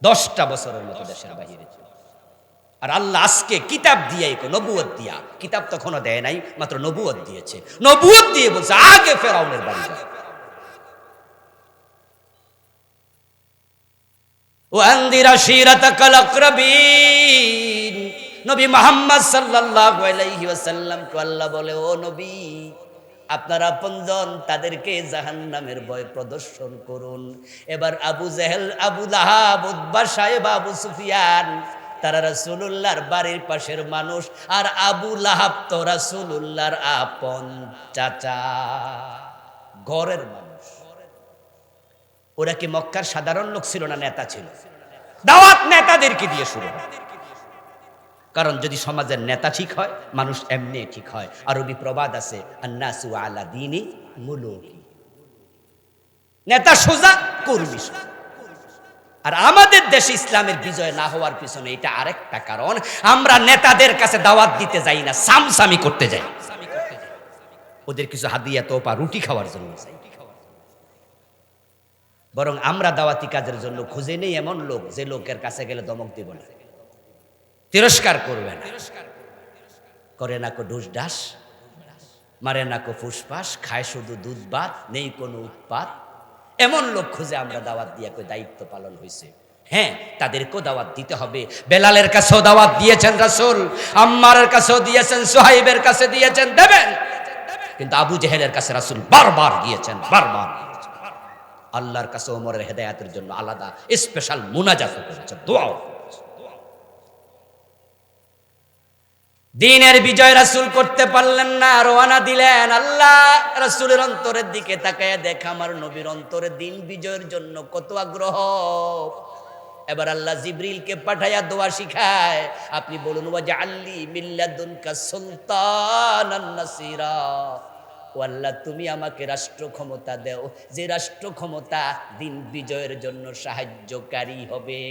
10টা বছরের মতো দেশের বাহিরে ছিল। আর আল্লাহ আজকে কিতাব দিয়ে, নবুয়ত দিয়া, কিতাব তখনও দেয় নাই, মাত্র নবুয়ত দিয়েছে। নবুয়ত দিয়ে বলছে আগে ফেরাউনের বাড়ি যাও। ওয়ানদির আশিরাতাকাল আকরাবিন, নবী মুহাম্মদ সাল্লাল্লাহু আলাইহি ওয়াসাল্লামকে আল্লাহ বলে, ও নবী, আপনার আপনজন তাদেরকে জাহান্নামের ভয় প্রদর্শন করুন। এবার আবু জেহেল, আবু লাহাব, উতবা সাহেব, আবু সুফিয়ান, তারা রাসূলুল্লাহর বাড়ির পাশের মানুষ। আর আবু লাহাব তো রাসূলুল্লাহর আপন চাচা, ঘরের মানুষ। ওরা কি মক্কার সাধারণ লোক ছিল না নেতা ছিল? দাওয়াত নেতাদেরকে দিয়ে শুরু হয়। কারণ যদি সমাজের নেতা ঠিক হয়, মানুষ এমনি ঠিক হয়। আরবি প্রবাদ আছে, আন্নাসু আলা দীনি মুলুকি, নেতা সোজা, কর্মী সোজা। আর আমাদের দেশে ইসলামের বিজয় না হওয়ার পিছনে এটা আরেকটা কারণ, আমরা নেতাদের কাছে দাওয়াত দিতে যাই না, সামসামি করতে যাই। ওদের কিছু হাদিয়া তোপা রুটি খাওয়ার জন্য চাই। বরং আমরা দাওয়াতি কাজের জন্য খুঁজে নেই এমন লোক, যে লোকের কাছে গেলে দমক দিব না, তিরস্কার করবে না, করে না কো ঢুস ঢাস, মারে না কো ফুসফাস, খায় শুধু দুধ ভাত, নেই কোনো উৎপাত, এমন লোক খুঁজে আমরা দাওয়াত দিয়া কই দায়িত্ব পালন হয়েছে। হ্যাঁ, তাদেরকেও দাওয়াত দিতে হবে। বেলালের কাছেও দাওয়াত দিয়েছেন রাসূল, আম্মারের কাছেও দিয়েছেন, সুহাইবের কাছে দিয়েছেন, দেবেন। কিন্তু আবু জেহেলের কাছে রাসূল বারবার গিয়েছেন, বারবার। আল্লাহর কাছে ওমরের হেদায়েতের জন্য আলাদা স্পেশাল মুনাজাত করেছেন, দোয়া। দ্বীনের বিজয় রাসূল করতে পারলেন না, রওনা দিলেন। আল্লাহ রাসূলের অন্তরের দিকে তাকায় দেখে আমার নবীর অন্তরে দ্বীন বিজয়ের জন্য কত আগ্রহ। এবার আল্লাহ জিবরিলকে পাঠায়া দোয়া শিখায়, আপনি বলুন ওয়াজআললি মিল্লাদুনকা সুলতানান নাসিরা, ও আল্লাহ তুমি আমাকে রাষ্ট্র ক্ষমতা দাও, যে রাষ্ট্র ক্ষমতা দ্বীন বিজয়ের জন্য সাহায্যকারী হবে।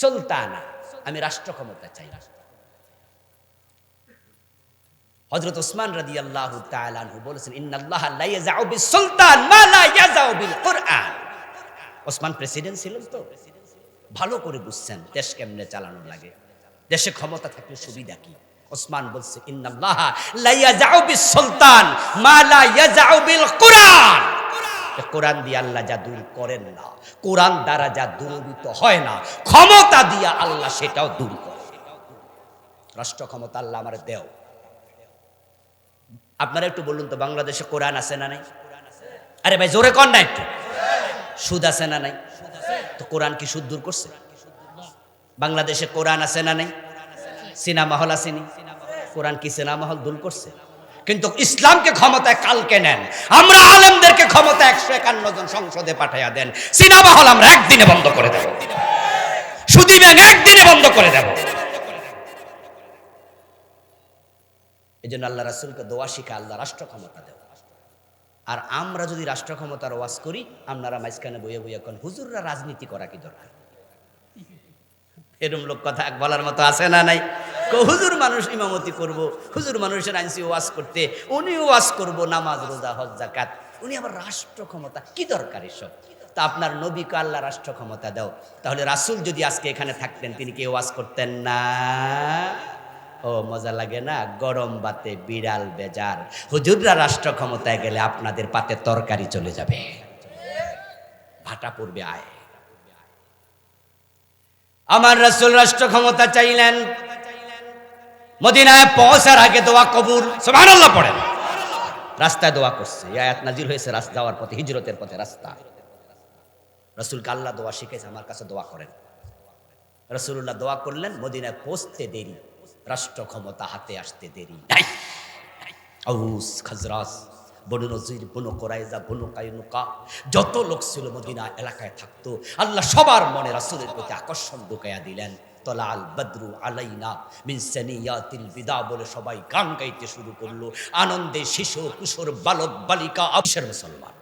সুলতানা, আমি রাষ্ট্র ক্ষমতা চাই। হযরত ওসমান রাদিয়াল্লাহু তাআলা আনহু বলেছেন, ইন্নাল্লাহা লা ইয়াযাউ বিস সুলতান মা লা ইয়াযাউ বিল কুরআন। ওসমান প্রেসিডেন্ট ছিলেন তো, ভালো করে বুঝছেন দেশ কেমনে চালানো লাগে, দেশে ক্ষমতা থাকলে সুবিধা কি। ওসমান বলছে, ইন্নাল্লাহা লা ইয়াযাউ বিস সুলতান মা লা ইয়াযাউ বিল কুরআন। কোরআন দিয়ে আল্লাহ যা দূর করেন না, কোরআন দ্বারা যা দূরীভূত হয় না, ক্ষমতা দিয়া আল্লাহ সেটাও দূর করে। রাষ্ট্র ক্ষমতা আল্লাহ আমার দেও। আপনারা একটু বলুন তো, বাংলাদেশে কোরআন আছে না নাই? আরে ভাই জোরে কর না একটু। সুদ আছে না নাই? তো কোরআন কি সুদ দূর করছে? বাংলাদেশে কোরআন আছে না নাই? সিনেমা হল আসেনি, কোরআন কি সিনেমা হল দূর করছে? কিন্তু ইসলামকে ক্ষমতায় কালকে নেন, আমরা আলেমদেরকে ক্ষমতা 151 জন সংসদে পাঠাইয়া দেন, সিনেমা হল আমরা একদিনে বন্ধ করে দেব, সুদী ব্যাংক একদিনে বন্ধ করে দেব। এই জন্য আল্লাহ রাসূলকে দোয়া শিখা, আল্লাহ রাষ্ট্র ক্ষমতা দেব। আর আমরা যদি রাষ্ট্র ক্ষমতার ওয়াজ করি, আপনারা মাঝখানে বইয়ে বইয়ে কোন হুজুররা রাজনীতি করা কি দরকার? এরকম লোক কথা বলার মতো আছে না নাই? হুজুর মানুষ ইমামতি করব, হুজুর মানুষের আইনছি ওয়াজ করতে, উনিও ওয়াজ করব, নামাজ রোজা হজ যাকাত, উনি আবার রাষ্ট্র ক্ষমতা কি দরকার এসব? তা আপনার নবীকে আল্লাহ রাষ্ট্র ক্ষমতা দাও। তাহলে রাসূল যদি আজকে এখানে থাকতেন, তিনি কি ওয়াজ করতেন না? ও মজা লাগে না? গরম বাতে বিড়াল বেজার, হুজুররা রাষ্ট্র ক্ষমতায় গেলে আপনাদের পাতে তরকারি চলে যাবে, ভাটা পড়বে। আয় আমার রাসূল রাষ্ট্র ক্ষমতা চাইলেন, মদিনায় পৌঁছার আগে দোয়া কবুল, সুবহানাল্লাহ পড়েন। রাস্তায় দোয়া করছে, এই আয়াত নাজিল হয়েছে রাস্তা যাওয়ার পথে, হিজরতের পথে রাস্তা। রাসূলকে আল্লাহ দোয়া শিখাইছে, আমার কাছে দোয়া করেন। রাসূলুল্লাহ দোয়া করলেন, মদিনায় পৌঁছতে দেরি, রাষ্ট্র ক্ষমতা হাতে আসতে দেরি নাই। আউস, খাজরাজ, বনু নজির, বনু কোরাইজা, বনু কায়নুকা, যত লোক ছিল মদিনা এলাকায় থাকতো, আল্লাহ সবার মনে রাসূলের প্রতি আকর্ষণ ঢুকাইয়া দিলেন। তলা আল বদরু আলাইনা মিন সানিয়াতিল বিদা বলে সবাই গান গাইতে শুরু করলো, আনন্দে শিশু কিশোর বালক বালিকা আবশের মুসলমান।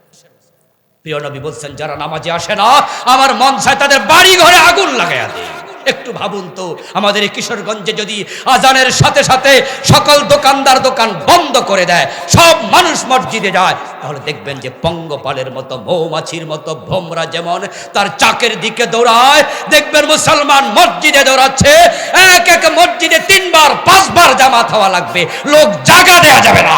প্রিয় নবী বলছেন, যারা নামাজে আসে না, আমার মন চায় তাদের বাড়ি ঘরে আগুন লাগাইয়া দেয়। একটু ভাবুন তো, আমাদের এই কিশোরগঞ্জে যদি আজানের সাথে সাথে সকল দোকানদার দোকান বন্ধ করে দেয়, সব মানুষ মসজিদে যায়, তাহলে দেখবেন যে পঙ্গপালের মতো, মৌমাছির মতো ভোমরা যেমন তার চাকের দিকে দৌড়ায়, দেখবেন মুসলমান মসজিদে দৌড়াচ্ছে। এক এক মসজিদে 3 বার 5 বার জামাত হওয়া লাগবে, লোক জায়গা দেওয়া যাবে না।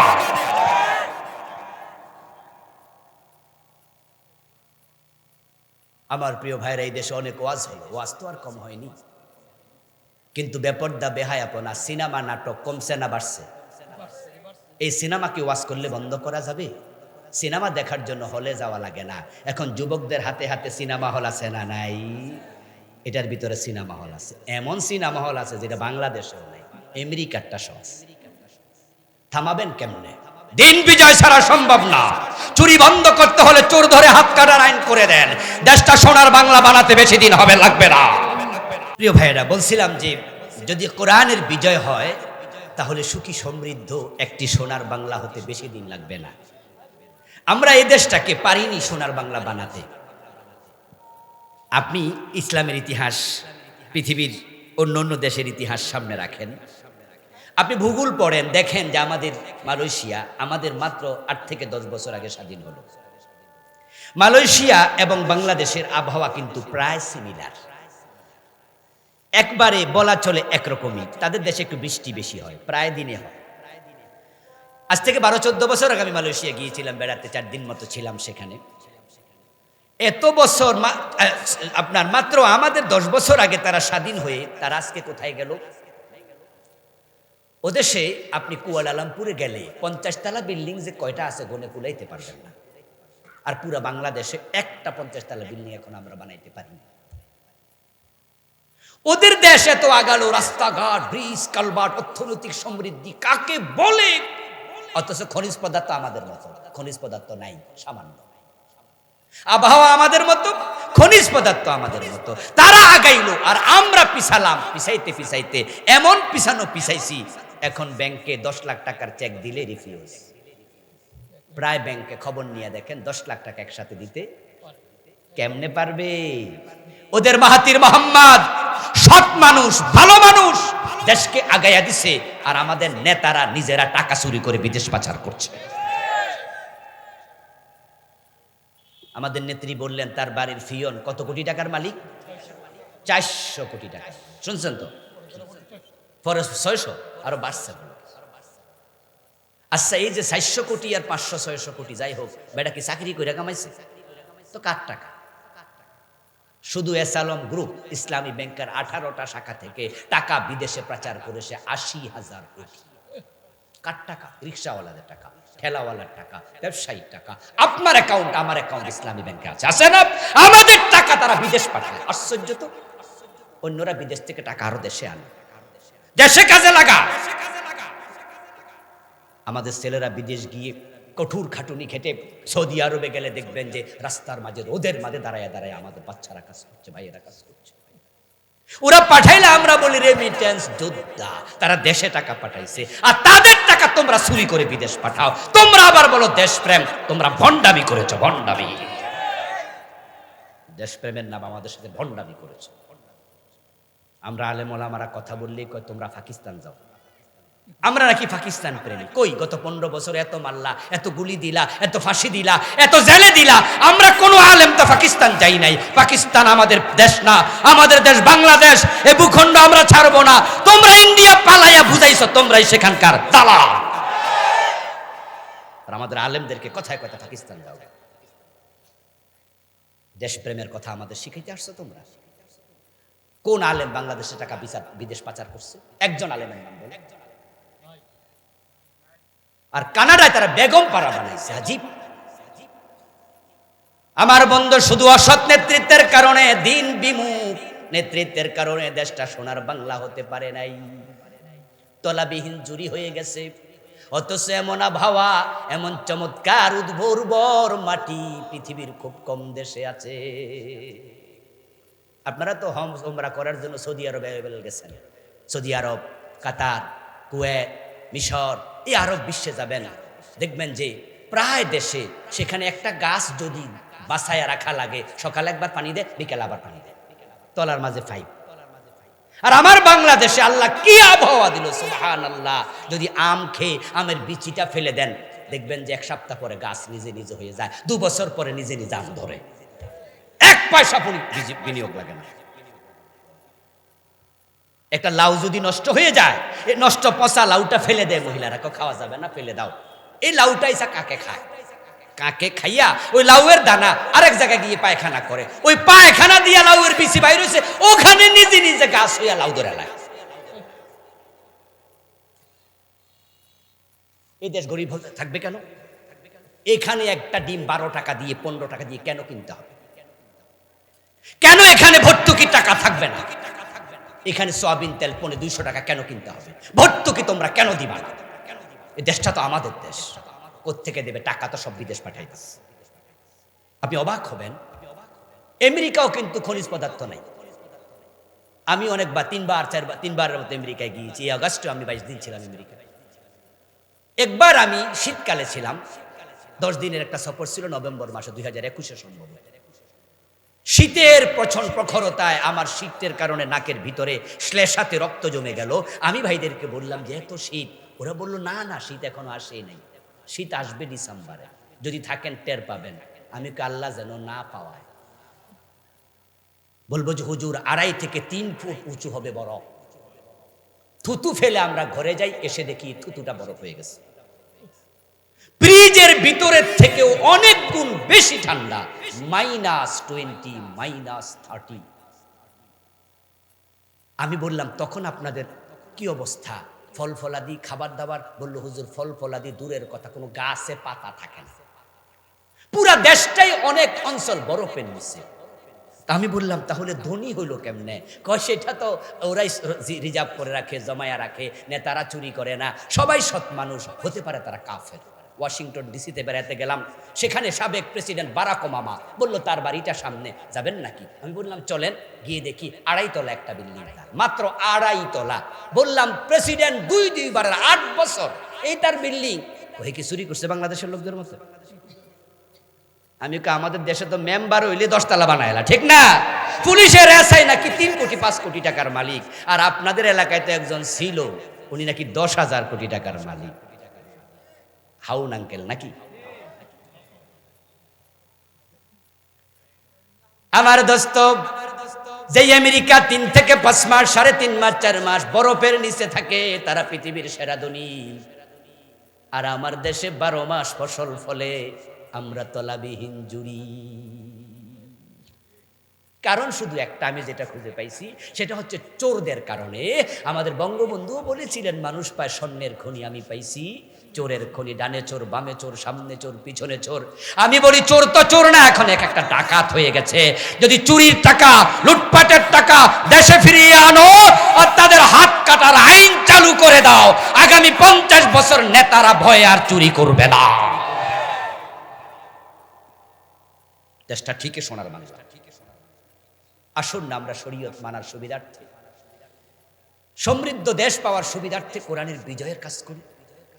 আমার প্রিয় ভাইরা, এই দেশে অনেক ওয়াজ হলো, ওয়াজ তো আর কম হয়নি, কিন্তু বেপর্দা বেহায়াপনা, সিনেমা নাটক কমছে না বাড়ছে? এই সিনেমা কি ওয়াজ করলে বন্ধ করা যাবে? সিনেমা দেখার জন্য হলে যাওয়া লাগে না, এখন যুবকদের হাতে হাতে সিনেমা হল আছে না নাই? এটার ভিতরে সিনেমা হল আছে, এমন সিনেমা হল আছে যেটা বাংলাদেশেও নাই, আমেরিকারটা সহজ। থামাবেন কেমনে? দিন বিজয় ছাড়া সম্ভব না। চুরি বন্ধ করতে হলে চোর ধরে হাত কাটার আইন করে দেন, দেশটা সোনার বাংলা বানাতে বেশি দিন হবে লাগবে না। প্রিয় ভাইয়েরা, বলছিলাম যে যদি কোরআনের বিজয় হয়, তাহলে সুখী সমৃদ্ধ একটি সোনার বাংলা হতে বেশি দিন লাগবে না। আমরা এই দেশটাকে পারিনি সোনার বাংলা বানাতে। আপনি ইসলামের ইতিহাস, পৃথিবীর অন্য অন্য দেশের ইতিহাস সামনে রাখেন, আপনি ভূগোল পড়েন, দেখেন যে আমাদের মালয়েশিয়া আমাদের মাত্র 8 থেকে 10 বছর আগে স্বাধীন হলো। মালয়েশিয়া এবং বাংলাদেশের আবহাওয়া কিন্তু প্রায় সিমিলার, একবারে বলা চলে একরকমই। তাদের দেশে একটু বৃষ্টি বেশি হয়, প্রায় দিনে হয়। আজ থেকে 12-14 বছর আগে আমি মালয়েশিয়া গিয়েছিলাম বেড়াতে, 4 দিন মতো ছিলাম সেখানে। এত বছর আপনার মাত্র আমাদের 10 বছর আগে তারা স্বাধীন হয়ে তারা আজকে কোথায় গেল? ওদেশে আপনি কুয়ালালামপুরে গেলে 50 তলা বিল্ডিং যে কয়টা আছে গনে কুলাইতে পারবেন না। আর পুরো বাংলাদেশে একটা 50 তলা বিল্ডিং এখন আমরা বানাইতে পারি না। ওদের দেশ এত আগালো, রাস্তাঘাট, ব্রিজ, কালভার্ট, অর্থনৈতিক সমৃদ্ধি কাকে বলে, অথচ খনিজ পদার্থ আমাদের মতো খনিজ পদার্থ নাই, সামান্য। আবহাওয়া আমাদের মতো, খনিজ পদার্থ আমাদের মতো। তারা আগাইলো আর আমরা পিছালাম, পিছাইতে পিছাইতে এমন পিছাইছি, এখন ব্যাংকে 10 লাখ টাকার চেক দিলে রিফিউজ। প্রায় ব্যাংকে খবর নিয়ে দেখেন 10 লাখ টাকা একসাথে দিতে কেমনে পারবে? ওদের মাহাতির মোহাম্মদ সৎ মানুষ, ভালো মানুষ, দেশকে আগাইয়া দিছে, আর আমাদের নেতারা নিজেরা টাকা চুরি করে বিদেশ পাচার করছে। আমাদের নেত্রী বললেন তার বাড়ির ফিয়ন কত কোটি টাকার মালিক? 400 কোটি টাকা। শুনছেন তো? পরে 600 আরো বাড়ছে। আচ্ছা, এই যে 400 কোটি আর 500-600 কোটি যাই হোক, বেটা কি চাকরি করে কামাইছে? তো কার টাকা? শুধু এসালম গ্রুপ ইসলামী ব্যাংকের 18টা শাখা থেকে টাকা বিদেশে পাচার করেছে 80,000 কোটি। কার টাকা? রিক্সাওয়ালাদের টাকা, ঠেলাওয়ালার টাকা, ব্যবসায়ীর টাকা। আপনার অ্যাকাউন্ট, আমার অ্যাকাউন্ট ইসলামী ব্যাংকে আছে, আছে না? আমাদের টাকা তারা বিদেশ পাঠায়। আশ্চর্য তো। অন্যরা বিদেশ থেকে টাকা আরো দেশে আনে, দেশে কাজে লাগা। আমাদের ছেলেরা বিদেশ গিয়ে কঠোর খাটুনি খেটে সৌদি আরবে গেলে দেখবেন যে রাস্তার মাঝে, রোদের মাঝে দাঁড়ায় দাঁড়ায় আমাদের বাচ্চারা কাজ করছে, ভাইয়েরা কাজ করছে। ওরা পাঠাইলে আমরা বলি রেমিটেন্স যোদ্ধা। তারা দেশে টাকা পাঠাইছে, আর তাদের টাকা তোমরা চুরি করে বিদেশ পাঠাও। তোমরা আবার বলো দেশপ্রেম। তোমরা ভণ্ডামি করেছো, ভণ্ডামি। দেশপ্রেমের নাম আমাদের সাথে ভণ্ডামি করেছো। আমরা আলেম ওলামারা কথা বললেই কয় তোমরা পাকিস্তান যাও। আমরা নাকি পাকিস্তান প্রেমী? কই, গত 15 বছর এত মারলা, এত গুলি দিলা, এত ফাঁসি দিলা, এত জেলে দিলা, আমরা কোনো আলেম তো পাকিস্তান যাই নাই। পাকিস্তান আমাদের দেশ না, আমাদের দেশ বাংলাদেশ। এই ভূখণ্ড আমরা ছাড়বো না। তোমরা ইন্ডিয়া পালাইয়া বুঝাইছো তোমরাই সেখানকার দালাল। আর আমাদের আলেমদেরকে কথায় কথায় পাকিস্তান যাও। দেশপ্রেমের কথা আমাদের শিখাইতে আসছো তোমরা। কোন আলেম বাংলাদেশের টাকা বিদেশ পাচার করছে? একজন আলেমের নাম বলে। আর কানাডায় তারা বেগম পাড়া বানাইছে। আজীব। আমার বন্ধু, শুধু অসৎ নেতৃত্বের কারণে, দিন বিমুখ নেতৃত্বের কারণে দেশটা সোনার বাংলা হতে পারে নাই। তলাবিহীন জুরি হয়ে গেছে। অথচ এমন আবহাওয়া, এমন চমৎকার উর্বর মাটি পৃথিবীর খুব কম দেশে আছে। আপনারা তো হজ উমরা করার জন্য সৌদি আরবে গেছেন। সৌদি আরব, কাতার, কুয়েত, মিশর, এই আরব বিশ্বে যাবেন, দেখবেন যে প্রায় দেশে সেখানে একটা গাছ যদি বাছাইয়া রাখা লাগে, সকালে একবার পানি দেয়, বিকেল আবার পানি দেয়, তলার মাঝে পাইপ। আর আমার বাংলাদেশে আল্লাহ কি আবহাওয়া দিল, সুবহানাল্লাহ। যদি আম খেয়ে আমের বিচিটা ফেলে দেন, দেখবেন যে 1 সপ্তাহ পরে গাছ নিজে নিজে হয়ে যায়, 2 বছর পরে নিজে নিজে আম ধরে, 1 পয়সা বিনিয়োগ লাগে না। একটা লাউ যদি নষ্ট হয়ে যায়, এই নষ্ট পচা লাউটা ফেলে দেয় মহিলারা, খাওয়া যাবে না, ফেলে দাও। এই লাউটাই কাকে খায়? কাকে খাইয়া ওই লাউয়ের দানা আরেক জায়গায় গিয়ে পায়খানা করে, ওই পায়খানা দিয়া লাউয়ের বিচি বাইর হইছে, ওখানে নিজে নিজে গাছ হইয়া লাউ ধরে লাগে। এই দেশ গরিব থাকবে কেন? এখানে একটা ডিম 12 টাকা দিয়ে, 15 টাকা দিয়ে কেন কিনতে হবে? কেন এখানে ভর্তুকির টাকা থাকবে না? এখানে সয়াবিন তেল 200 টাকা কেন কিনতে হবে? ভর্তুকি তোমরা কেন দিবা না? এই দেশটা তো আমাদের দেশ। কোত্থেকে দেবে? টাকা তো সব বিদেশ পাঠাইতেছে। আপনি অবাক হবেন, আমেরিকাও কিন্তু খনিজ পদার্থ নাই। আমি অনেকবার, 3বারের মতো আমেরিকায় গিয়েছি। এই আগস্টে আমি 22 দিন ছিলাম আমেরিকায়। একবার আমি শীতকালে ছিলাম, 10 দিনের একটা সফর ছিল নভেম্বর মাসে 2021 সম্ভব। শীতের প্রখরতায় আমার শীতের কারণে নাকের ভিতরে শ্লেষাতে রক্ত জমে গেল। আমি ভাইদেরকে বললাম যে এত শীত, ওরা বলল না না শীত এখনো আসেই নাই, শীত আসবে ডিসেম্বরে, যদি থাকেন টের পাবেন। আমি আল্লাহ যেন না পাওয়ায়। বলবো যে হুজুর 2.5 থেকে 3 ফুট উঁচু হবে বরফ। থুতু ফেলে আমরা ঘরে যাই, এসে দেখি থুতুটা বরফ হয়ে গেছে। ফ্রিজের ভিতরের থেকেও অনেক গুণ বেশি ঠান্ডা, -20, -30। আমি বললাম তখন আপনাদের কি অবস্থা, ফল ফলাদি খাবার দাবার? বলল হুজুর ফল ফলাদি দূরের কথা, কোনো গাছে পাতা থাকে না, পুরা দেশটাই অনেক অঞ্চল বরফের নিচে। আমি বললাম তাহলে ধনী হইলো কেমনে? কয় সেটা তো ওরাই রিজার্ভ করে রাখে, জমায়া রাখে, নেতারা চুরি করে না, সবাই সৎ মানুষ, হতে পারে তারা কাফের। ওয়াশিংটন ডিসিতে বেড়াতে গেলাম, সেখানে সাবেক প্রেসিডেন্ট বারাক ওবামা বলল তার বাড়িটা সামনে, যাবেন নাকি? আমি বললাম চলেন, গিয়ে দেখি 2.5 তলা একটা বিল্ডিং, মাত্র 2.5 তলা। বললাম প্রেসিডেন্ট 2 বারের 8 বছর, এই তার বিল্ডিং, ওই কি চুরি করছে বাংলাদেশের লোকদের মতো? আমি আমাদের দেশে তো মেম্বার হইলে 10 তলা বানাইলা, ঠিক না? পুলিশের এসআই নাকি 3 কোটি 5 কোটি টাকার মালিক, আর আপনাদের এলাকায় তো একজন ছিল, উনি নাকি 10,000 কোটি টাকার মালিক। হাউন আঙ্কেল নাকি? আমার দোস্ত, যে আমেরিকা 3 থেকে 5 মাস, 3.5 মাস, 4 মাস বরফের নিচে থাকে, তারা পৃথিবীর সেরা ধনী। আর আমার দেশে 12 মাস ফসল ফলে, আমরা তলাবিহীন জুড়ি। কারণ শুধু একটা, আমি যেটা খুঁজে পাইছি সেটা হচ্ছে চোরদের কারণে। আমাদের বঙ্গবন্ধুও বলেছিলেন মানুষ পায় স্বর্ণের খনি, আমি পাইছি চোরের খনি। ডানে চোর, বামে চোর, সামনে চোর, পিছনে চোর। আমি বলি চোর তো চোর না, এখন একটা ডাকাত হয়ে গেছে। যদি চুরির টাকা, লুটপাটের টাকা দেশে ফিরিয়ে আনো আর তাদের হাত কাটার আইন চালু করে দাও, আগামী 50 বছর নেতারা ভয়ে আর চুরি করবে না। দেশটা ঠিকই সোনার বাংলা। আসুন না আমরা শরীয়ত মানার সুবিধার্থে, সমৃদ্ধ দেশ পাওয়ার সুবিধার্থে কোরআনের বিজয়ের কাজ করি।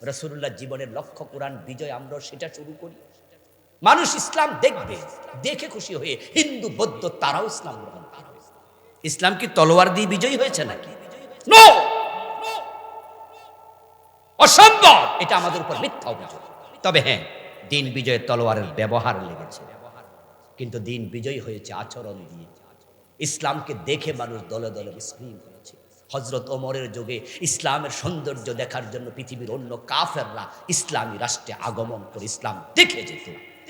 রাসূলুল্লাহ জীবনের লক্ষ্য কোরআন বিজয়, আমরা সেটা শুরু করি। মানুষ ইসলাম দেখবে, দেখে খুশি হয়ে হিন্দু বৌদ্ধ তারাও ইসলাম গ্রহণ করবে। ইসলাম কি তলোয়ার দিয়ে বিজয়ী হয়েছে নাকি? নো, অসম্ভব, এটা আমাদের উপর মিথ্যা অভিযোগ। তবে হ্যাঁ, দিন বিজয়ে তলোয়ারের ব্যবহার লেগেছে, কিন্তু দিন বিজয়ী হয়েছে আচরণ দিয়ে। ইসলামকে দেখে মানুষ দলে দলে মুসলিম হয়েছে। হযরত ওমরের যুগে ইসলামের সৌন্দর্য দেখার জন্য পৃথিবীর অন্য কাফেররা ইসলামী রাষ্ট্রে আগমন করে ইসলাম দেখে যেত।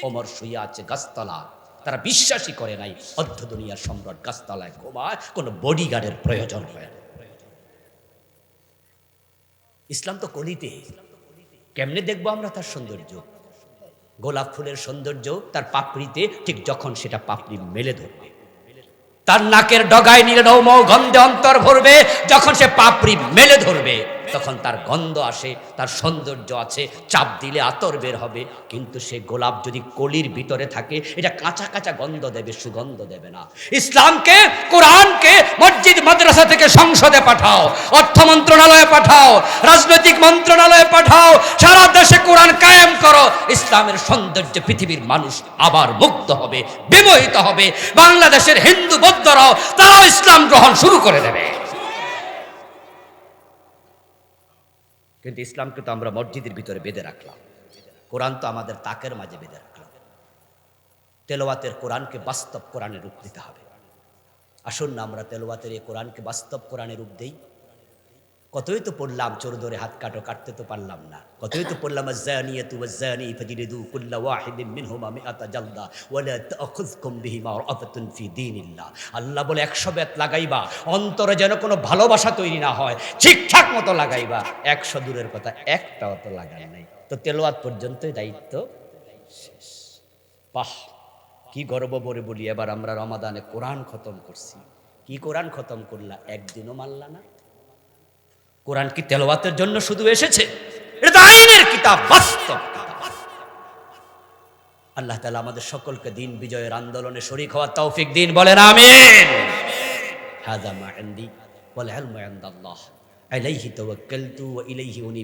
ওমর শুয়ে আছে গাছতলা, তারা বিশ্বাসই করে নাই অর্ধ দুনিয়ার সম্রাট গাছতলায় ঘুমায়, কোনো বডিগার্ডের প্রয়োজন হয় না। ইসলাম তো কলিতে, কেমনে দেখবো আমরা তার সৌন্দর্য? গোলাপ ফুলের সৌন্দর্য তার পাপড়িতে, ঠিক যখন সেটা পাপড়ি মেলে ধরবে, তার নাকের ডগায় নীলনৌম গন্ধে অন্তর ভরবে, যখন সে পাপড়ি মেলে ধরবে তখন তার গন্ধ আসে, তার সৌন্দর্য আছে, চাপ দিলে আতর বের হবে। কিন্তু সে গোলাপ যদি কলির ভিতরে থাকে, এটা কাঁচা কাঁচা গন্ধ দেবে, সুগন্ধ দেবে না। ইসলামকে, কোরআনকে মসজিদ মাদ্রাসা থেকে সংসদে পাঠাও, অর্থ মন্ত্রণালয়ে পাঠাও, রাজনৈতিক মন্ত্রণালয়ে পাঠাও, সারা দেশে কোরআন কায়েম করো। ইসলামের সৌন্দর্যে পৃথিবীর মানুষ আবার মুগ্ধ হবে, বিমোহিত হবে। বাংলাদেশের হিন্দু বৌদ্ধরাও তারাও ইসলাম গ্রহণ শুরু করে দেবে। কিন্তু ইসলামকে তো আমরা মসজিদের ভিতরে বেঁধে রাখলাম, কোরআন তো আমাদের তাকের মাঝে বেঁধে রাখলাম। তেলাওয়াতের কোরআনকে বাস্তব কোরআনে রূপ দিতে হবে। আসুন না আমরা তেলাওয়াতের এই কোরআনকে বাস্তব কোরআনে রূপ দেই। কতই তো পড়লাম চোর ধরে হাত কাটো, কাটতে তো পারলাম না। কতই তো পড়লাম আয-যানিয়াতু ওয়াজ-যানি ফাজলিদু কুল্লা ওয়াহিদিন মিনহুমা মিআতা জালদা ওয়া লা তা'খুযকুম বিহিমা রা'ফাতুন ফি দীনিল্লাহ। আল্লাহ বলে 100 বেত লাগাইবা, অন্তরে যেন কোনো ভালোবাসা তৈরি না হয়, ঠিকঠাক মতো লাগাইবা। 100 দূরের কথা, একটাও তো লাগাই নাই। তো তেলাওয়াত পর্যন্তই দায়িত্ব শেষ। বাহ, কি গর্ব করে বলি, এবার আমরা রমাদানে কোরআন খতম করছি। কি কোরআন খতম করলা? একদিনও মানলা না। কোরআন কি তেলাওয়াতের জন্য শুধু এসেছে? এটা তো আইনের কিতাব, বাস্তব কিতাব। আল্লাহ তাআলা আমাদের সকলকে দিন বিজয়ের আন্দোলনে শরীক হওয়ার তৌফিক দিন, বলেন আমিন। হাযা মা ইনদি ওয়াল ইলমু ইনদাল্লাহ আলাইহি তাওয়াক্কালতু ওয়া ইলাইহি উনীব।